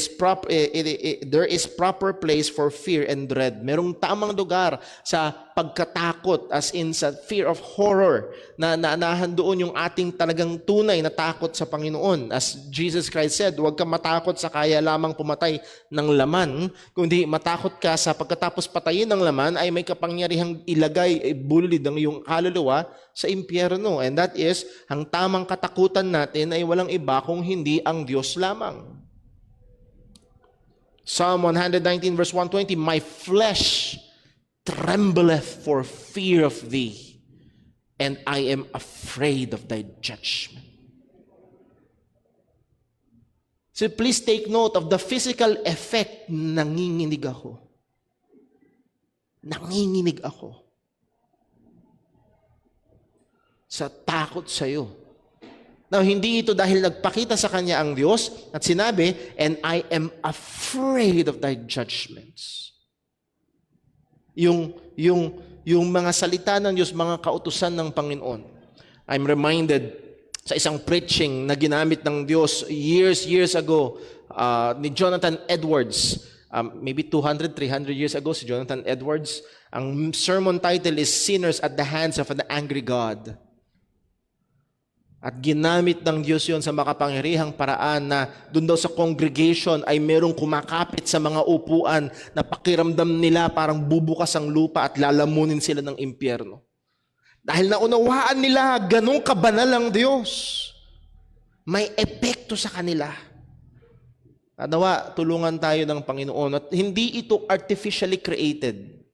is proper place for fear and dread. Merong tamang lugar sa pagkatakot, as in sa fear of horror, na nahandoon yung ating talagang tunay na takot sa Panginoon. As Jesus Christ said, huwag kang matakot sa kaya lamang pumatay ng laman, kundi matakot ka sa pagkatapos patayin ng laman ay may kapangyarihang ilagay, bulid ang iyong kaluluwa sa impyerno. And that is, ang tamang katakutan natin ay walang iba kung hindi ang Diyos lamang. Psalm 119 verse 120, my flesh trembleth for fear of thee, and I am afraid of thy judgment. So please take note of the physical effect. Nanginginig ako. Nanginginig ako sa takot sa iyo. Now, hindi ito dahil nagpakita sa kanya ang Diyos at sinabi, and I am afraid of thy judgments. Yung mga salita ng Diyos, mga kautusan ng Panginoon. I'm reminded sa isang preaching na ginamit ng Diyos years ago ni Jonathan Edwards. Maybe 200, 300 years ago, si Jonathan Edwards. Ang sermon title is Sinners at the Hands of an Angry God. At ginamit ng Diyos yon sa makapangyarihang paraan na doon daw sa congregation ay merong kumakapit sa mga upuan na pakiramdam nila parang bubukas ang lupa at lalamunin sila ng impyerno. Dahil naunawaan nila ganong kabanal ang Diyos. May epekto sa kanila. Nawa, tulungan tayo ng Panginoon at hindi ito artificially created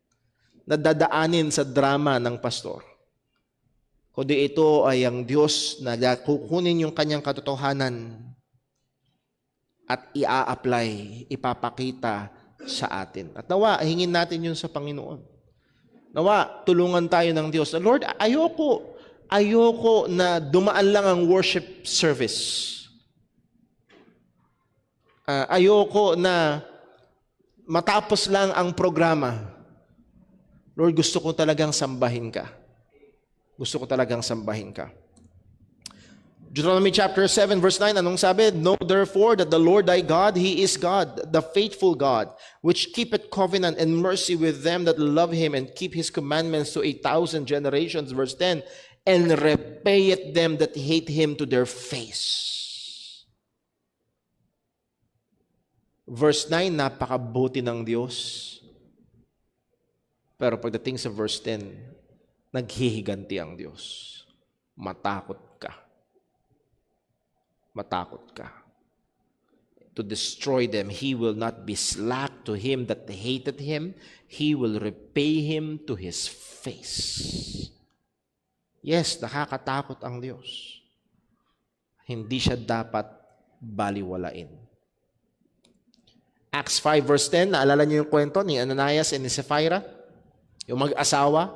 na dadaanin sa drama ng pastor. Kundi ito ay ang Diyos na kukunin yung kanyang katotohanan at ia-apply, ipapakita sa atin. At nawa, hingin natin yun sa Panginoon. Nawa, tulungan tayo ng Diyos. Lord, ayoko na dumaan lang ang worship service. Ayoko na matapos lang ang programa. Lord, gusto ko talagang sambahin ka. Gusto ko talagang sambahin ka. Deuteronomy chapter 7 verse 9, anong sabi? Know therefore that the Lord thy God, He is God, the faithful God, which keepeth covenant and mercy with them that love Him and keep His commandments to 1,000 generations. Verse 10, and repayeth them that hate Him to their face. Verse 9, napakabuti ng Diyos. Pero pagdating sa verse 10, naghihiganti ang Diyos. Matakot ka. Matakot ka. To destroy them, He will not be slack to him that hated Him. He will repay him to his face. Yes, nakakatakot ang Diyos. Hindi siya dapat baliwalain. Acts 5 verse 10, naalala niyo yung kwento ni Ananias and ni Sapphira? Yung mag-asawa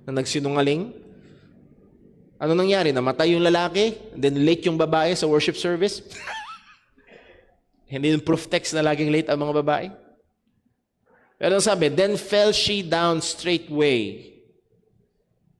na nagsinungaling. Ano nangyari? Namatay yung lalaki, then late yung babae sa worship service. Hindi yung proof text na laging late ang mga babae. Pero sabi, then fell she down straightway.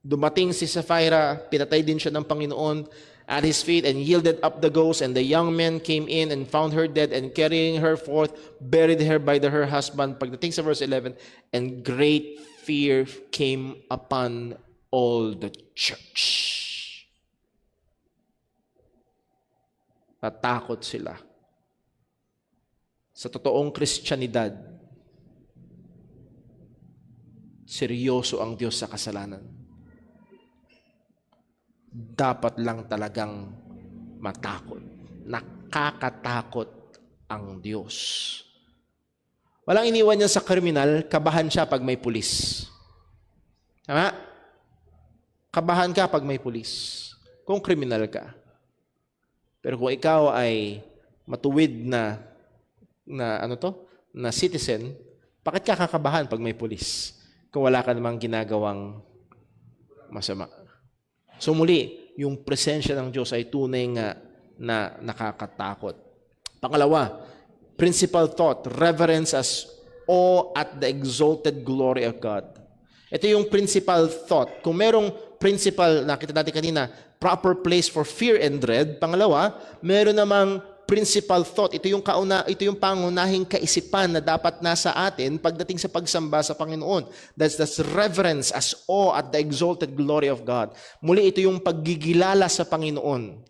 Dumating si Sapphira, pinatay din siya ng Panginoon at His feet and yielded up the ghost, and the young men came in and found her dead, and carrying her forth, buried her by her husband. Pagdating sa verse 11, and great fear came upon all the church. Natakot sila. Sa totoong Kristyanidad, seryoso ang Diyos sa kasalanan. Dapat lang talagang matakot. Nakakatakot ang Diyos. Walang iniwan niya sa kriminal, kabahan siya pag may pulis. Tama? Kabahan ka pag may pulis. Kung kriminal ka. Pero kung ikaw ay matuwid na citizen, bakit ka kakabahan pag may pulis? Kung wala ka namang ginagawang masama. So muli, yung presensya ng Diyos ay tunay nga na nakakatakot. Pangalawa, principal thought, reverence as awe at the exalted glory of God. Ito yung principal thought. Kung merong principal, nakita natin kanina, proper place for fear and dread. Pangalawa, meron namang principal thought. Ito yung pangunahing kaisipan na dapat nasa atin pagdating sa pagsamba sa Panginoon. That's reverence as awe at the exalted glory of God. Muli, ito yung paggigilala sa Panginoon.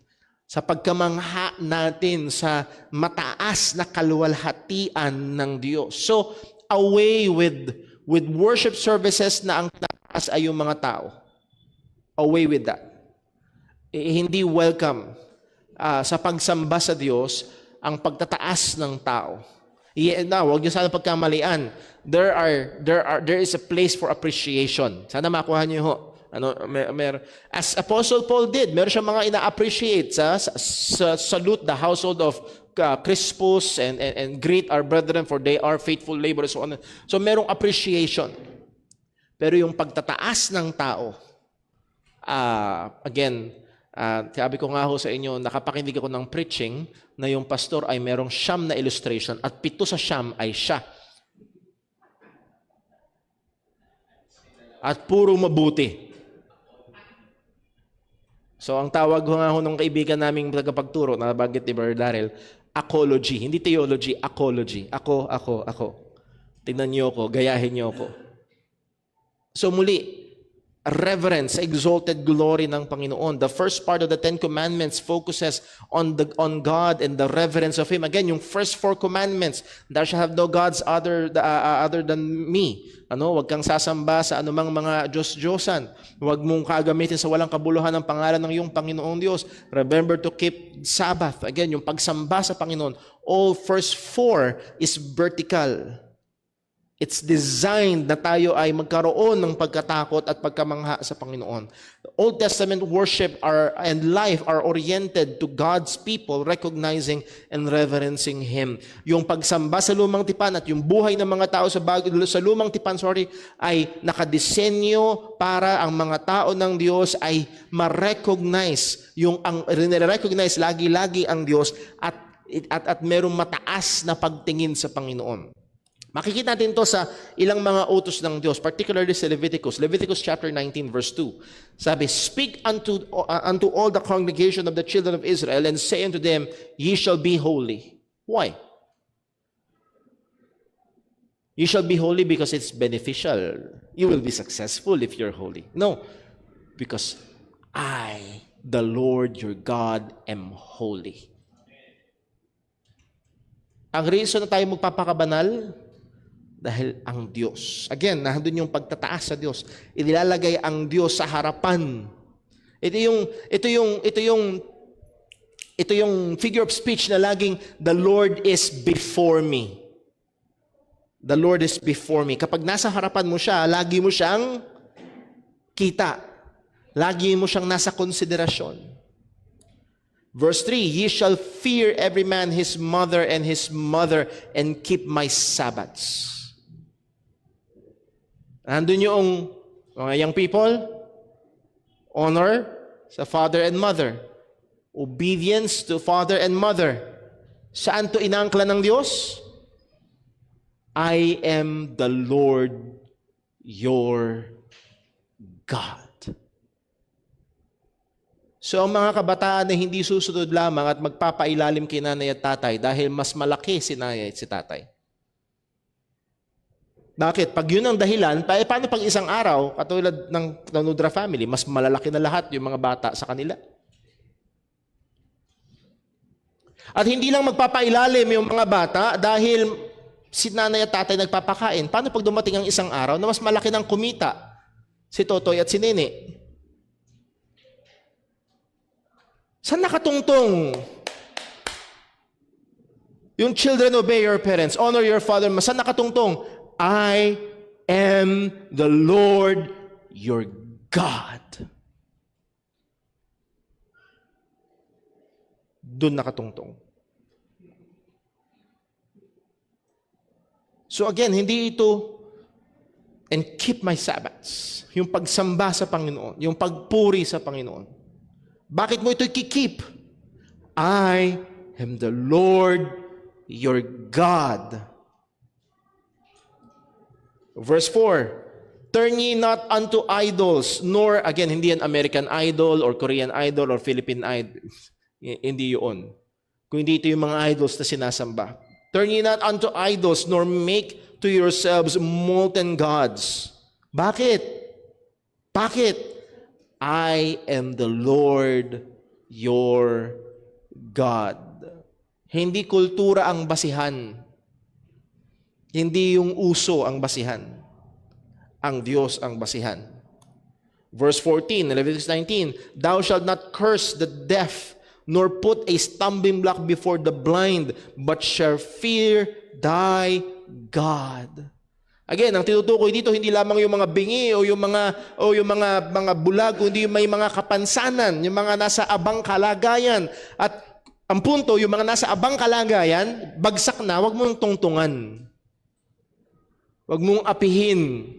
Sa pagkamangha natin sa mataas na kaluwalhatian ng Diyos. So, away with worship services na ang taas ay yung mga tao. Away with that. Hindi welcome sa pagsamba sa Diyos ang pagtataas ng tao. Huwag niyo sana pagkamalian. There is a place for appreciation. Sana makuha niyo ho. As Apostle Paul did, meron siya mga ina-appreciate sa salute the household of Crispus and greet our brethren for they are faithful laborers. So merong appreciation. Pero yung pagtataas ng tao, sabi ko nga ho sa inyo, nakapakinig ako ng preaching na yung pastor ay merong 9 na illustration at 7 sa 9 ay siya. At puro mabuti. So, ang tawag ko nga ho nung kaibigan naming tagapagturo, na nabanggit ni Brother Darrell, acology. Hindi theology, acology. Ako. Tingnan niyo ko, gayahin niyo ko. So, muli, reverence, exalted glory ng Panginoon. The first part of the 10 Commandments focuses on God and the reverence of Him. Again, yung first 4 commandments, thou shalt have no gods other than me. Huwag kang sasamba sa anumang mga Diyos-Diyosan. Huwag mong kagamitin sa walang kabuluhan ng pangalan ng iyong Panginoong Diyos. Remember to keep Sabbath. Again, yung pagsamba sa Panginoon. All first 4 is vertical. It's designed na tayo ay magkaroon ng pagkatakot at pagkamangha sa Panginoon. Old Testament worship and life are oriented to God's people, recognizing and reverencing Him. Yung pagsamba sa lumang tipan at yung buhay ng mga tao sa lumang tipan, ay nakadesenyo para ang mga tao ng Diyos ay ma-recognize, ang rinrecognize lagi-lagi ang Diyos at merong mataas na pagtingin sa Panginoon. Makikita natin to sa ilang mga utos ng Diyos, particularly sa Leviticus. Leviticus chapter 19 verse 2. Sabi, speak unto all the congregation of the children of Israel and say unto them, ye shall be holy. Why? You shall be holy because it's beneficial. You will be successful if you're holy. No, because I, the Lord your God, am holy. Ang reason na tayo magpapakabanal, dahil ang Diyos. Again, nandun yung pagtataas sa Diyos. Inilalagay ang Diyos sa harapan. Ito yung figure of speech na laging, the Lord is before me. The Lord is before me. Kapag nasa harapan mo siya, lagi mo siyang kita. Lagi mo siyang nasa konsiderasyon. Verse 3, ye shall fear every man his mother and and keep my Sabbaths. Nandun yung mga young people, honor sa father and mother. Obedience to father and mother. Saan to inangkla ng Diyos? I am the Lord your God. So ang mga kabataan na hindi susunod lamang at magpapailalim kay nanay at tatay dahil mas malaki si nanay at si tatay. Bakit? Pag yun ang dahilan, paano pag isang araw, katulad ng Nanudra family, mas malalaki na lahat yung mga bata sa kanila? At hindi lang magpapailalim yung mga bata dahil si nanay at tatay nagpapakain. Paano pag dumating ang isang araw na mas malaki ng kumita si Totoy at si Nene? Saan nakatungtong Yung children, obey your parents. Honor your father. Saan nakatungtong? I am the Lord your God. Doon nakatungtong. So again, hindi ito and keep my Sabbaths. Yung pagsamba sa Panginoon, yung pagpuri sa Panginoon. Bakit mo ito i-keep? I am the Lord your God. Verse 4, turn ye not unto idols, nor, again, hindi yan American Idol or Korean Idol or Philippine Idol. Hindi yun. Kung hindi ito yung mga idols na sinasamba. Turn ye not unto idols, nor make to yourselves molten gods. Bakit? Bakit? I am the Lord your God. Hindi kultura ang basihan. Hindi yung uso ang basihan. Ang Diyos ang basihan. Verse 14, Leviticus 19, thou shalt not curse the deaf, nor put a stumbling block before the blind, but shall fear thy God. Again, ang tinutukoy dito hindi lamang yung mga bingi o yung mga bulag, kundi yung may mga kapansanan, yung mga nasa abang kalagayan. At ang punto, yung mga nasa abang kalagayan, bagsak na, wag mong tungtungan. Wag mong apihin.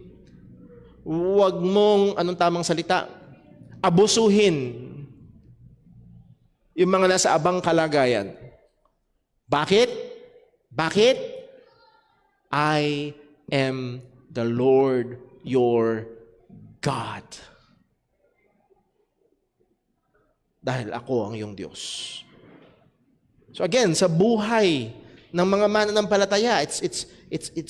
Wag mong, anong tamang salita? Abusuhin. Yung mga nasa abang kalagayan. Bakit? Bakit? I am the Lord your God. Dahil ako ang iyong Diyos. So again, sa buhay ng mga mananampalataya, it's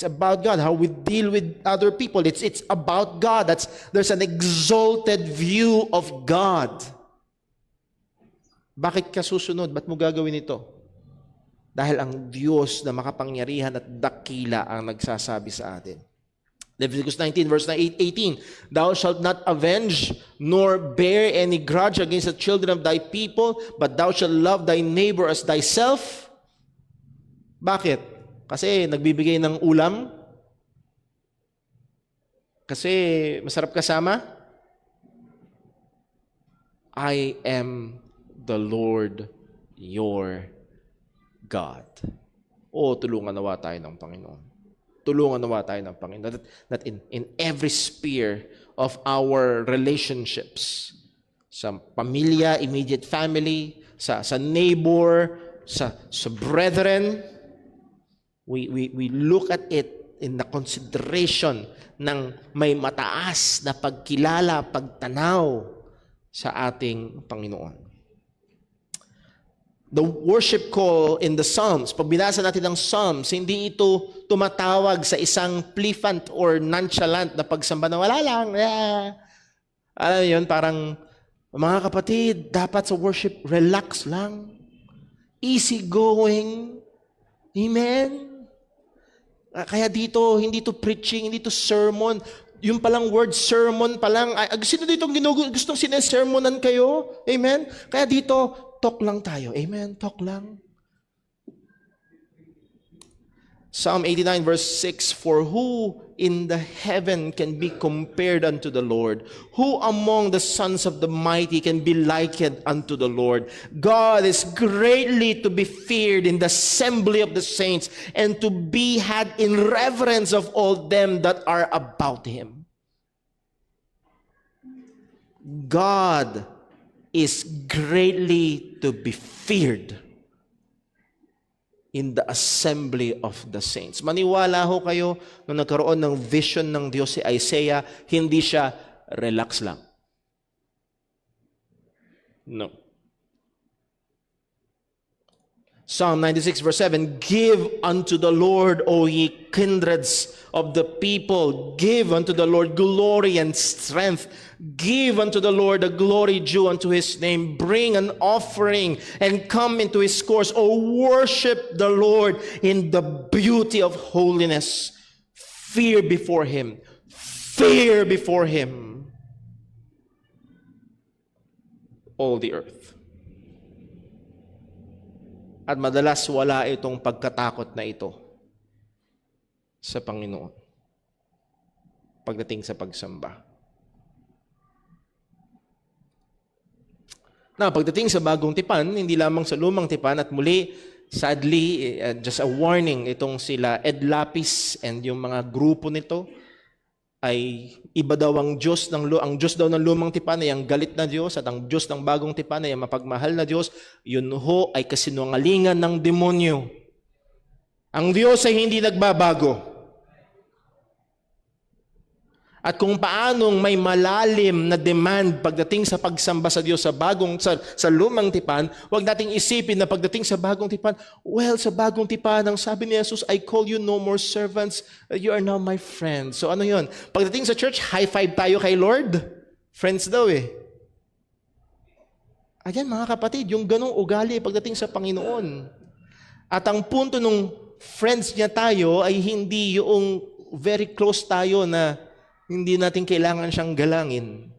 about God. How we deal with other people. It's about God. There's an exalted view of God. Bakit ka susunod? Ba't mo gagawin ito? Dahil ang Diyos na makapangyarihan at dakila ang nagsasabi sa atin. Leviticus 19 verse 18, thou shalt not avenge nor bear any grudge against the children of thy people, but thou shalt love thy neighbor as thyself. Bakit? Kasi nagbibigay ng ulam? Kasi masarap kasama? I am the Lord your God. Tulungan nawa tayo ng Panginoon. Tulungan nawa tayo ng Panginoon. That in every sphere of our relationships, sa pamilya, immediate family, sa neighbor, sa brethren, we look at it in the consideration ng may mataas na pagkilala, pagtanaw sa ating Panginoon. The worship call in the Psalms, pag binasa natin ang Psalms, hindi ito tumatawag sa isang flippant or nonchalant na pagsamba na wala lang. Alam yun, parang, mga kapatid, dapat sa worship, relax lang. Easy going. Amen? Kaya dito, hindi to preaching, hindi to sermon. Yung palang word sermon palang, sino dito gustong sinesermonan kayo? Amen? Kaya dito, talk lang tayo. Amen? Talk lang. Psalm 89 verse 6, for who in the heaven can be compared unto the Lord? Who among the sons of the mighty can be likened unto the Lord? God is greatly to be feared in the assembly of the saints, and to be had in reverence of all them that are about him. God is greatly to be feared in the assembly of the saints. Maniwala ho kayo, nung nagkaroon ng vision ng Diyos si Isaiah, hindi siya relax lang. No. Psalm 96 verse 7, give unto the Lord, O ye kindreds of the people. Give unto the Lord glory and strength. Give unto the Lord the glory due unto his name. Bring an offering and come into his courts. O worship the Lord in the beauty of holiness. Fear before him. Fear before him, all the earth. At madalas wala itong pagkatakot na ito sa Panginoon pagdating sa pagsamba. Na pagdating sa bagong tipan, hindi lamang sa lumang tipan, at muli, sadly, just a warning, itong sila Ed Lapis and yung mga grupo nito ay iba daw ang Diyos. Ang Diyos daw ng lumang tipan ay ang galit na Diyos, at ang Diyos ng bagong tipan ay ang mapagmahal na Diyos. Yun ho ay kasinungalingan ng demonyo. Ang Diyos ay hindi nagbabago. At kung paanong may malalim na demand pagdating sa pagsamba sa Diyos sa lumang tipan, huwag nating isipin na pagdating sa bagong tipan, well, sa bagong tipan, ang sabi ni Jesus, I call you no more servants, you are now my friends. So ano yun? Pagdating sa church, high five tayo kay Lord. Friends daw eh. Ayan mga kapatid, yung ganong ugali pagdating sa Panginoon. At ang punto nung friends niya tayo ay hindi yung very close tayo na hindi natin kailangan siyang galangin.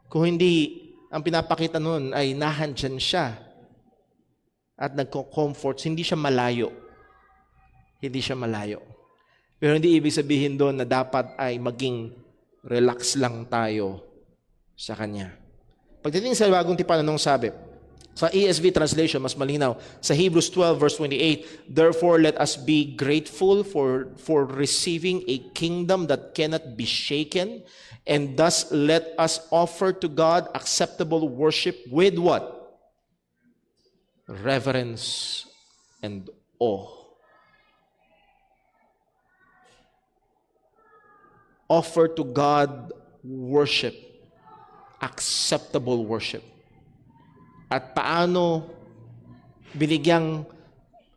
Kung hindi, ang pinapakita nun ay nahandyan siya at nagko-comforts, hindi siya malayo. Hindi siya malayo. Pero hindi ibig sabihin doon na dapat ay maging relax lang tayo sa Kanya. Pagdating sa bagong tipan, anong sabi? Sa ESV translation, mas malinaw. Sa Hebrews 12 verse 28, therefore let us be grateful for receiving a kingdom that cannot be shaken, and thus let us offer to God acceptable worship with what? Reverence and awe. Offer to God worship, acceptable worship. At paano binigyang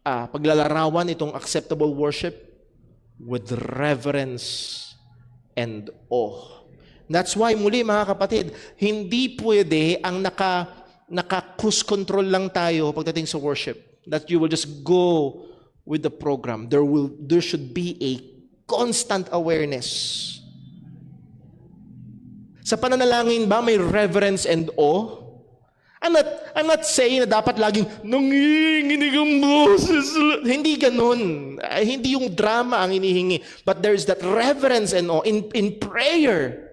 paglalarawan itong acceptable worship? With reverence and awe. That's why, muli mga kapatid, hindi pwede ang naka-cruise control lang tayo pagdating sa worship. That you will just go with the program. There should be a constant awareness. Sa pananalangin ba may reverence and awe? I'm not saying na dapat laging nanginginig ang boses. Hindi ganun. Hindi yung drama ang inihingi. But there's that reverence and awe in prayer.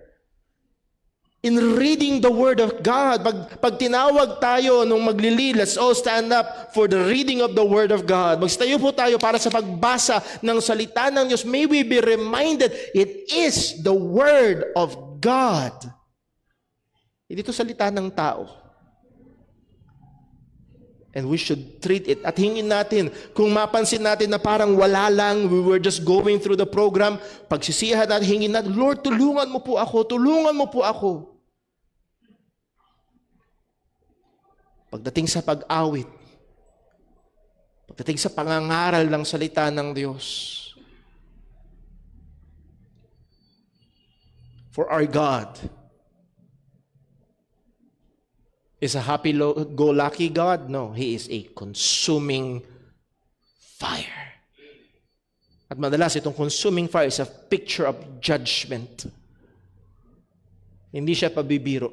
In reading the Word of God. Pag tinawag tayo nung maglili, let's all stand up for the reading of the Word of God. Magstayo po tayo para sa pagbasa ng salita ng Diyos. May we be reminded, it is the Word of God. Hindi ito salita ng tao. And we should treat it. At hingin natin, kung mapansin natin na parang wala lang, we were just going through the program, pagsisihan natin, hingin natin, Lord, tulungan mo po ako, tulungan mo po ako. Pagdating sa pag-awit, pagdating sa pangangaral ng salita ng Diyos, for our God is a happy-go-lucky God? No, He is a consuming fire. At madalas itong consuming fire is a picture of judgment. Hindi siya pabibiro.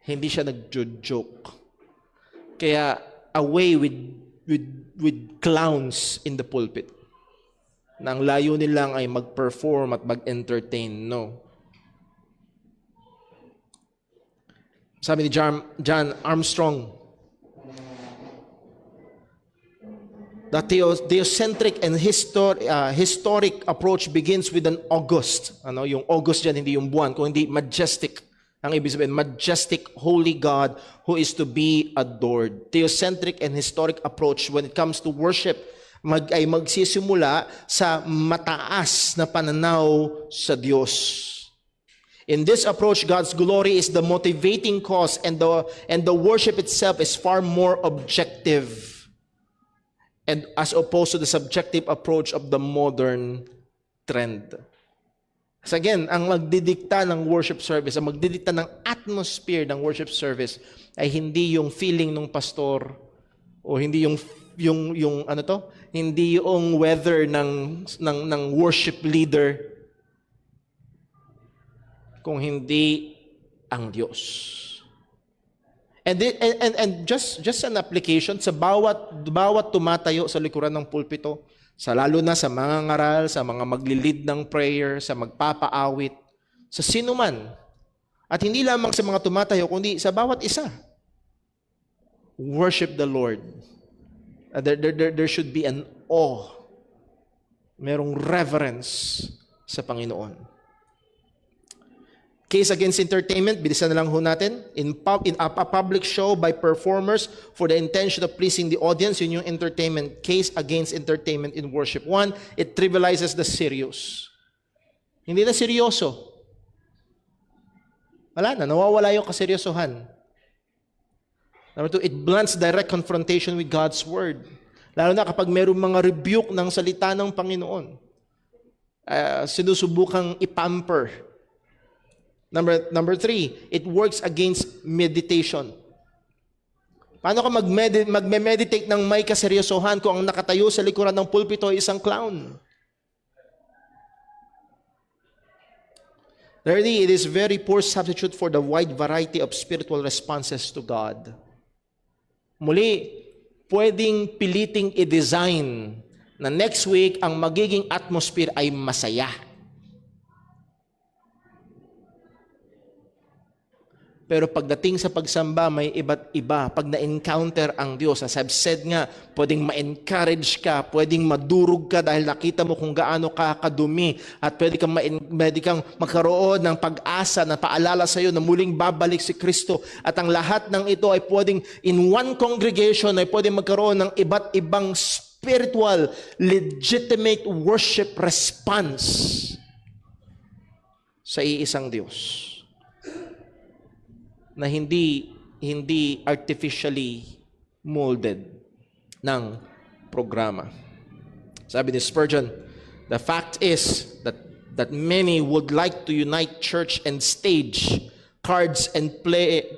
Hindi siya nag-joke. Kaya away with clowns in the pulpit. Na ang layunin lang ay mag-perform at mag-entertain. No. Sabi ni John Armstrong, the theocentric and historic approach begins with an august. Yung august dyan, hindi yung buwan, kung hindi majestic. Ang ibig sabihin, majestic, holy God who is to be adored. Theocentric and historic approach when it comes to worship ay magsisimula sa mataas na pananaw sa Diyos. In this approach, God's glory is the motivating cause, and the worship itself is far more objective, and as opposed to the subjective approach of the modern trend. So again, ang magdidikta ng worship service, ang magdidikta ng atmosphere ng worship service ay hindi yung feeling ng pastor o hindi hindi yung weather ng worship leader, kung hindi ang Diyos. And just an application sa bawat tumatayo sa likuran ng pulpito, lalo na sa mga ngaral, sa mga maglilid ng prayer, sa magpapaawit, sa sino man. At hindi lamang sa mga tumatayo, kundi sa bawat isa. Worship the Lord. There should be an awe. Merong reverence sa Panginoon. Case against entertainment, bilisan na lang ho natin. In a public show by performers for the intention of pleasing the audience, yun yung entertainment. Case against entertainment in worship. 1, it trivializes the serious. Hindi na seryoso. Wala na, nawawala yung kaseryosohan. Number 2, it blunts direct confrontation with God's Word. Lalo na kapag mayroong mga rebuke ng salita ng Panginoon. Sinusubukang ipamper. Number 3, it works against meditation. Paano ka magme-meditate ng may kaseryosohan kung ang nakatayo sa likuran ng pulpito ay isang clown? Thirdly, it is very poor substitute for the wide variety of spiritual responses to God. Muli, pwedeng piliting i-design na next week ang magiging atmosphere ay masaya. Pero pagdating sa pagsamba, may iba't iba. Pag na-encounter ang Diyos, as I've said nga, pwedeng ma-encourage ka, pwedeng madurog ka dahil nakita mo kung gaano ka kadumi, at pwede kang magkaroon ng pag-asa na paalala sa iyo na muling babalik si Kristo. At ang lahat ng ito ay pwedeng in one congregation ay pwedeng magkaroon ng iba't ibang spiritual, legitimate worship response sa iisang Diyos na hindi artificially molded ng programa. Sabi ni Spurgeon, the fact is that many would like to unite church and stage, cards and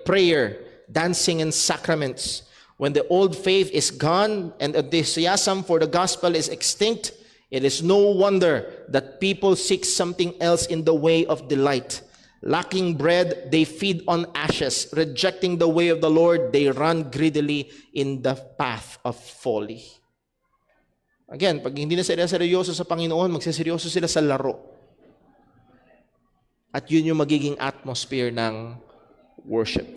prayer, dancing and sacraments. When the old faith is gone and enthusiasm for the gospel is extinct, it is no wonder that people seek something else in the way of delight. Lacking bread, they feed on ashes. Rejecting the way of the Lord, they run greedily in the path of folly. Again, pag hindi na sila seryoso sa Panginoon, magseseryoso sila sa laro. At yun yung magiging atmosphere ng worship.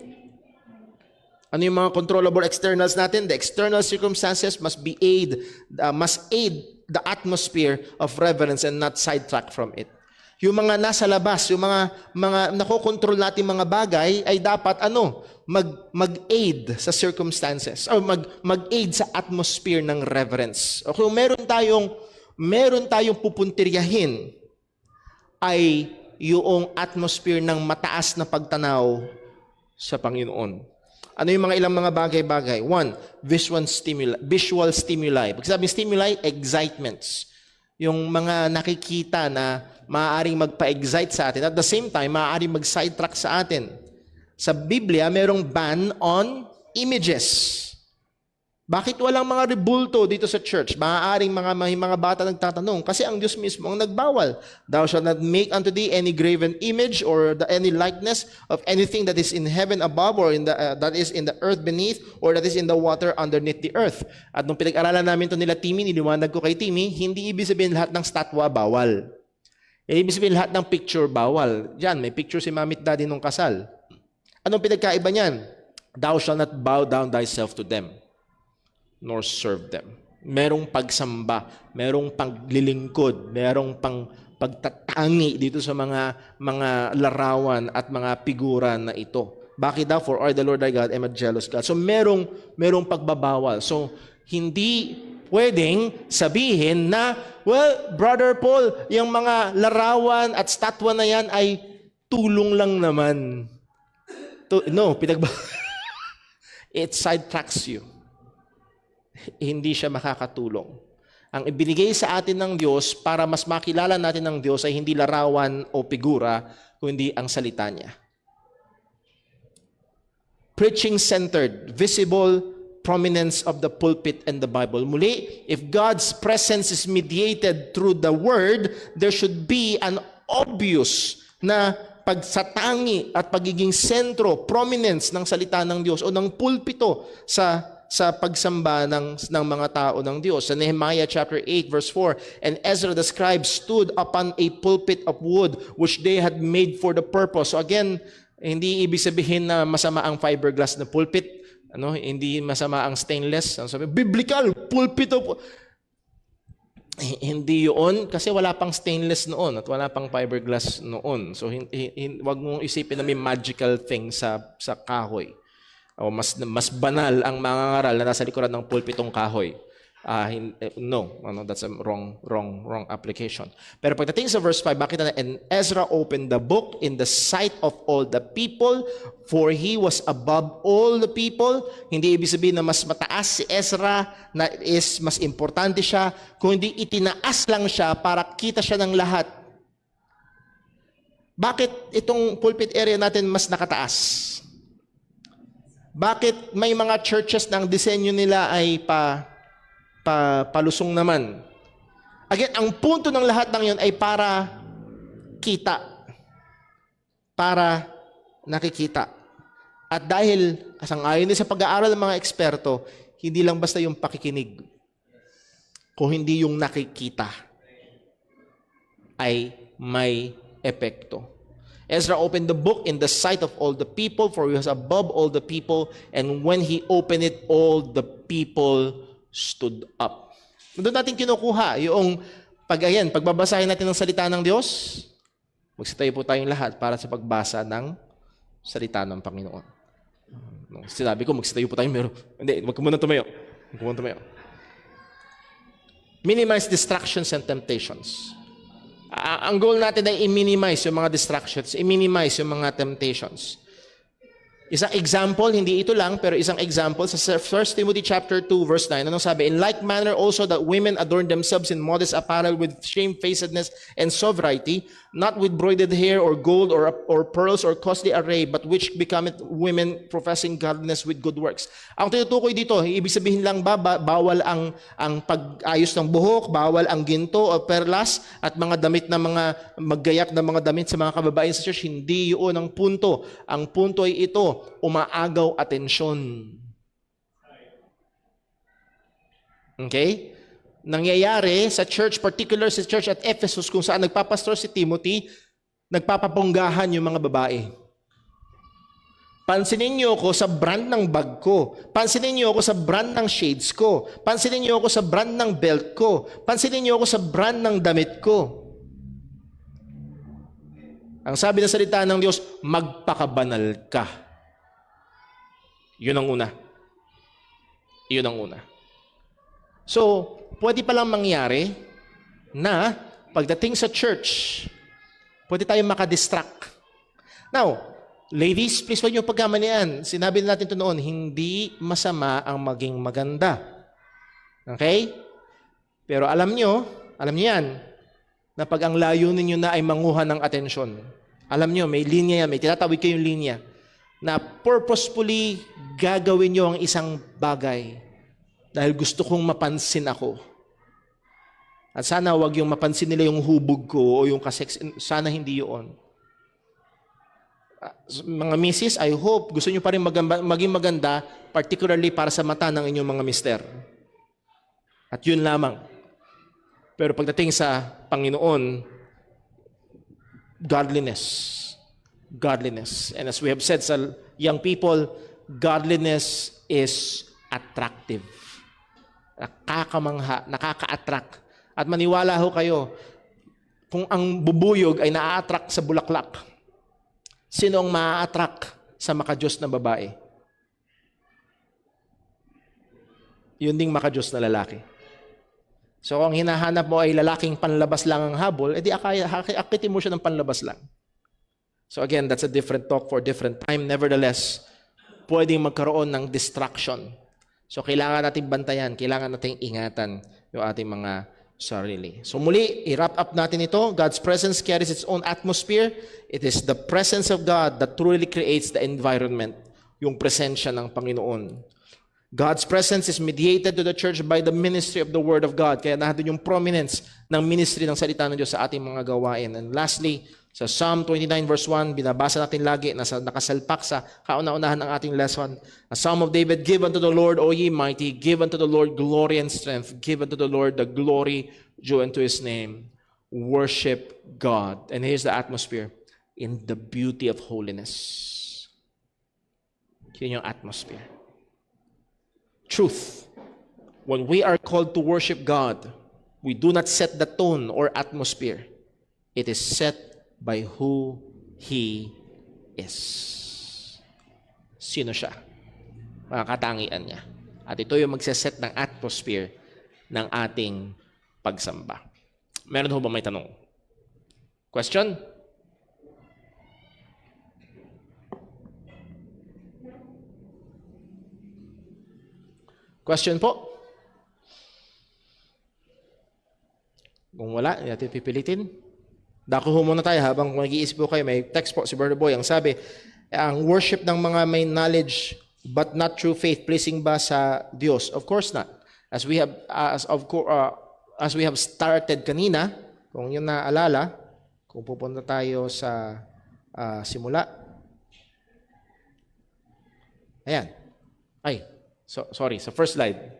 Ano yung mga controllable externals natin? The external circumstances must aid the atmosphere of reverence and not sidetrack from it. Yung mga nasa labas, yung mga nakokontrol natin mga bagay ay dapat mag-aid sa circumstances o mag-aid sa atmosphere ng reverence. O kung meron tayong pupuntiryahin ay yung atmosphere ng mataas na pagtanaw sa Panginoon. Ano yung ilang mga bagay-bagay? 1, visual stimuli. Pag sabing stimuli, excitements. Yung mga nakikita na maaaring magpa-excite sa atin. At the same time, maaaring mag-sidetrack sa atin. Sa Biblia, merong ban on images. Bakit walang mga rebulto dito sa church? Maaaring mga bata nagtatanong. Kasi ang Diyos mismo ang nagbawal. Thou shalt not make unto thee any graven image or any likeness of anything that is in heaven above or that is in the earth beneath or that is in the water underneath the earth. At nung pinag-aralan namin ito nila Timmy, niliwanag ko kay Timmy, hindi ibig sabihin lahat ng statwa bawal. Ibig sabihin lahat ng picture bawal. Diyan, may picture si Mami at Daddy nung kasal. Anong pinagkaiba niyan? Thou shalt not bow down thyself to them, nor serve them. Merong pagsamba, merong paglilingkod, merong pagtatangi dito sa mga larawan at mga figura na ito. Bakit daw? For I, the Lord thy God, am a jealous God. So merong pagbabawal. So hindi pwedeng sabihin na, well, Brother Paul, yung mga larawan at statwa na yan ay tulong lang naman. No, it sidetracks you. Hindi siya makakatulong. Ang ibinigay sa atin ng Diyos para mas makilala natin ng Diyos ay hindi larawan o figura, kundi ang salita niya. Preaching-centered, visible prominence of the pulpit and the Bible. Muli, if God's presence is mediated through the Word, there should be an obvious na pagsatangi at pagiging sentro, prominence ng salita ng Diyos o ng pulpito sa pagsamba ng mga tao ng Diyos. Sa Nehemiah chapter 8 verse 4, and Ezra the scribe stood upon a pulpit of wood which they had made for the purpose. So again, hindi ibig sabihin na masama ang fiberglass na pulpit, hindi masama ang stainless. Sabi, biblical pulpit of... Hindi yun kasi wala pang stainless noon at wala pang fiberglass noon. So wag mong isipin na may magical thing sa kahoy. O mas banal ang mga ngaral na nasa likuran ng pulpitong kahoy. No, that's a wrong application. Pero pagdating sa verse 5, makita na, and Ezra opened the book in the sight of all the people, for he was above all the people. Hindi ibig sabihin na mas mataas si Ezra, na mas importante siya, kundi itinaas lang siya para kita siya ng lahat. Bakit itong pulpit area natin mas nakataas? Bakit may mga churches na ang disenyo nila ay palusong naman? Again, ang punto ng lahat ng yun ay para kita. Para nakikita. At dahil, ayon din sa pag-aaral ng mga eksperto, hindi lang basta yung pakikinig. Kung hindi yung nakikita, ay may epekto. Ezra opened the book in the sight of all the people, for he was above all the people, and when he opened it, all the people stood up. Doon natin kinukuha yung pagbabasahin natin ng salita ng Diyos, magsitayo po tayong lahat para sa pagbasa ng salita ng Panginoon. Sinabi ko, magsitayo po tayo, hindi, wag ka muna tumayo. Minimize distractions and temptations. Ang goal natin ay i-minimize yung mga distractions, i-minimize yung mga temptations. Isang example, hindi ito lang, pero isang example sa 1 Timothy chapter 2 verse 9. Anong sabi? In like manner also that women adorn themselves in modest apparel with shamefacedness and sobriety, not with broidered hair or gold or pearls or costly array, but which becometh women professing godliness with good works. Ang tinutukoy dito, ibig sabihin lang ba, bawal ang pag-ayos ng buhok, bawal ang ginto o perlas at mga damit na mga maggayak na mga damit sa mga kababayan sa church? Hindi yun ang punto. Ang punto ay ito, umaagaw atensyon. Okay? Nangyayari sa church, particular sa church at Ephesus, kung saan nagpapastor si Timothy, nagpapaponggahan yung mga babae. Pansinin niyo ako sa brand ng bag ko. Pansinin niyo ako sa brand ng shades ko. Pansinin niyo ako sa brand ng belt ko. Pansinin niyo ako sa brand ng damit ko. Ang sabi ng salita ng Diyos, magpakabanal ka. Yun ang una. Yun ang una. So, pwede palang mangyari na pagdating sa church, pwede tayong makadistract. Now, ladies, please huwag niyo pagkamanian. Sinabi natin ito noon, hindi masama ang maging maganda. Okay? Pero alam niyo yan, na pag ang layunin niyo na ay manguha ng atensyon. Alam niyo, may linya yan, may tinatawid kayong linya, na purposefully gagawin niyo ang isang bagay dahil gusto kong mapansin ako. At sana wag yung mapansin nila yung hubog ko o yung sana hindi yun. Mga misis, I hope gusto niyo pa rin maging maganda, particularly para sa mata ng inyong mga mister. At yun lamang. Pero pagdating sa Panginoon, godliness. And as we have said sa young people, godliness is attractive. Nakakamangha, nakaka-attract. At maniwala ho kayo, kung ang bubuyog ay na-attract sa bulaklak, sino ang ma-attract sa makadiyos na babae? Yun ding makadiyos na lalaki. So kung hinahanap mo ay lalaking panlabas lang ang habol, edi akitin mo siya ng panlabas lang. So again, that's a different talk for a different time. Nevertheless, pwedeng magkaroon ng distraction. So kailangan nating bantayan, kailangan nating ingatan yung ating mga sarili. So muli, i-wrap up natin ito. God's presence carries its own atmosphere. It is the presence of God that truly creates the environment, yung presensya ng Panginoon. God's presence is mediated to the church by the ministry of the Word of God. Kaya nandun yung prominence ng ministry ng salita ng Diyos sa ating mga gawain. And lastly, sa Psalm 29 verse 1, binabasa natin lagi, nakasalpak sa kauna-unahan ng ating lesson. A Psalm of David, give unto the Lord, O ye mighty, give unto the Lord glory and strength, give unto the Lord the glory due unto His name. Worship God. And here's the atmosphere. In the beauty of holiness. Yun yung atmosphere. Truth. When we are called to worship God, we do not set the tone or atmosphere. It is set by who He is. Sino siya? Mga katangian niya. At ito yung magseset ng atmosphere ng ating pagsamba. Meron ho ba may tanong? Question? Question po? Kung wala, hindi natin pipilitin. Dako ho muna tayo habang mag-iisip po kayo. May text po si Brother Boy. Ang sabi, ang worship ng mga may knowledge but not true faith, pleasing ba sa Diyos? Of course not. As we have started kanina, kung yun naalala, kung pupunta tayo sa simula. Ayan. Sorry, sa first slide.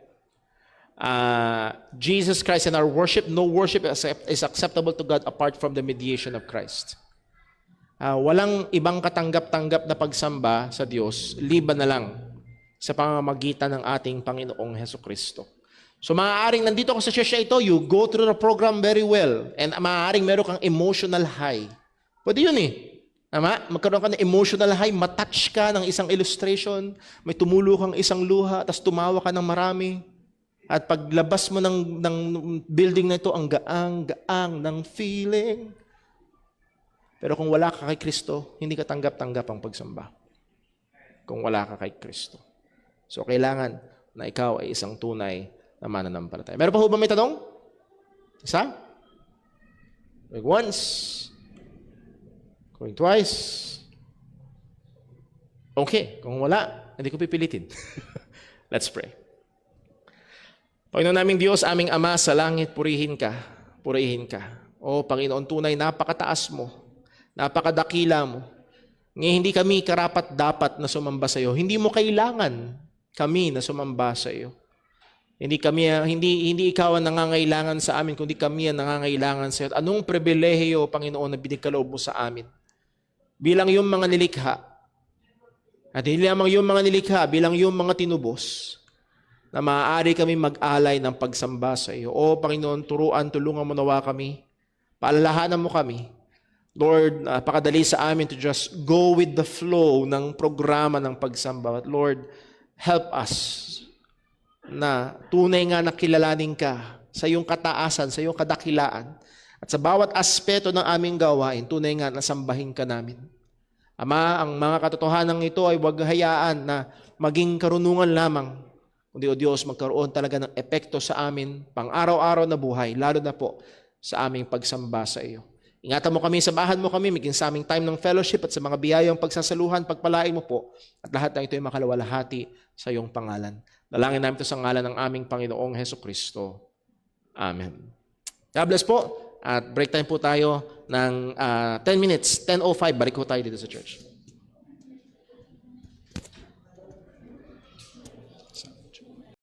Jesus Christ and our worship, no worship is acceptable to God apart from the mediation of Christ. Walang ibang katanggap-tanggap na pagsamba sa Diyos, liban na lang sa pamamagitan ng ating Panginoong Hesukristo. So maaaring nandito ka sa church na ito, you go through the program very well, and maaaring meron kang emotional high. Pwede yun eh. Tama? Magkaroon ka ng emotional high, matouch ka ng isang illustration, may tumulo kang isang luha, tapos tumawa ka ng marami. At paglabas mo ng building na ito, ang gaang ng feeling. Pero kung wala ka kay Kristo, hindi ka tanggap-tanggap ang pagsamba. Kung wala ka kay Kristo. So kailangan na ikaw ay isang tunay na mananampalataya. Meron pa ho ba may tanong? Isa? Going once. Going twice. Okay. Kung wala, hindi ko pipilitin. Let's pray. Panginoon naming Diyos, aming Ama sa langit, purihin ka. Purihin ka. O Panginoon, tunay, napakataas mo. Napakadakila mo. Ngayon, hindi kami karapat-dapat na sumamba sa iyo. Hindi mo kailangan kami na sumamba sa iyo. Hindi ikaw ang nangangailangan sa amin, kundi kami ang nangangailangan sa iyo. Anong pribilehiyo, Panginoon, na binigkaloob mo sa amin? Bilang yung mga nilikha. At hindi lamang yung mga nilikha, bilang yung mga tinubos, na maaari kami mag-alay ng pagsamba sa iyo. O Panginoon, tulungan mo nawa kami. Paalalahanan mo kami. Lord, napakadali sa amin to just go with the flow ng programa ng pagsamba. But Lord, help us na tunay nga nakilalanin ka sa iyong kataasan, sa iyong kadakilaan. At sa bawat aspeto ng aming gawain, tunay nga nasambahin ka namin. Ama, ang mga katotohanan ito ay huwag hayaan na maging karunungan lamang. Kundi, O Diyos, magkaroon talaga ng epekto sa amin pang-araw-araw na buhay, lalo na po sa aming pagsamba sa iyo. Ingatan mo kami, samahan mo kami, maging sa aming time ng fellowship at sa mga biyayang pagsasaluhan, pagpalain mo po. At lahat ng ito ay makalawalhati sa iyong pangalan. Dalangin namin ito sa ngalan ng aming Panginoong Hesukristo. Amen. God bless po. At break time po tayo ng 10 minutes, 10:05. Balik po tayo dito sa church.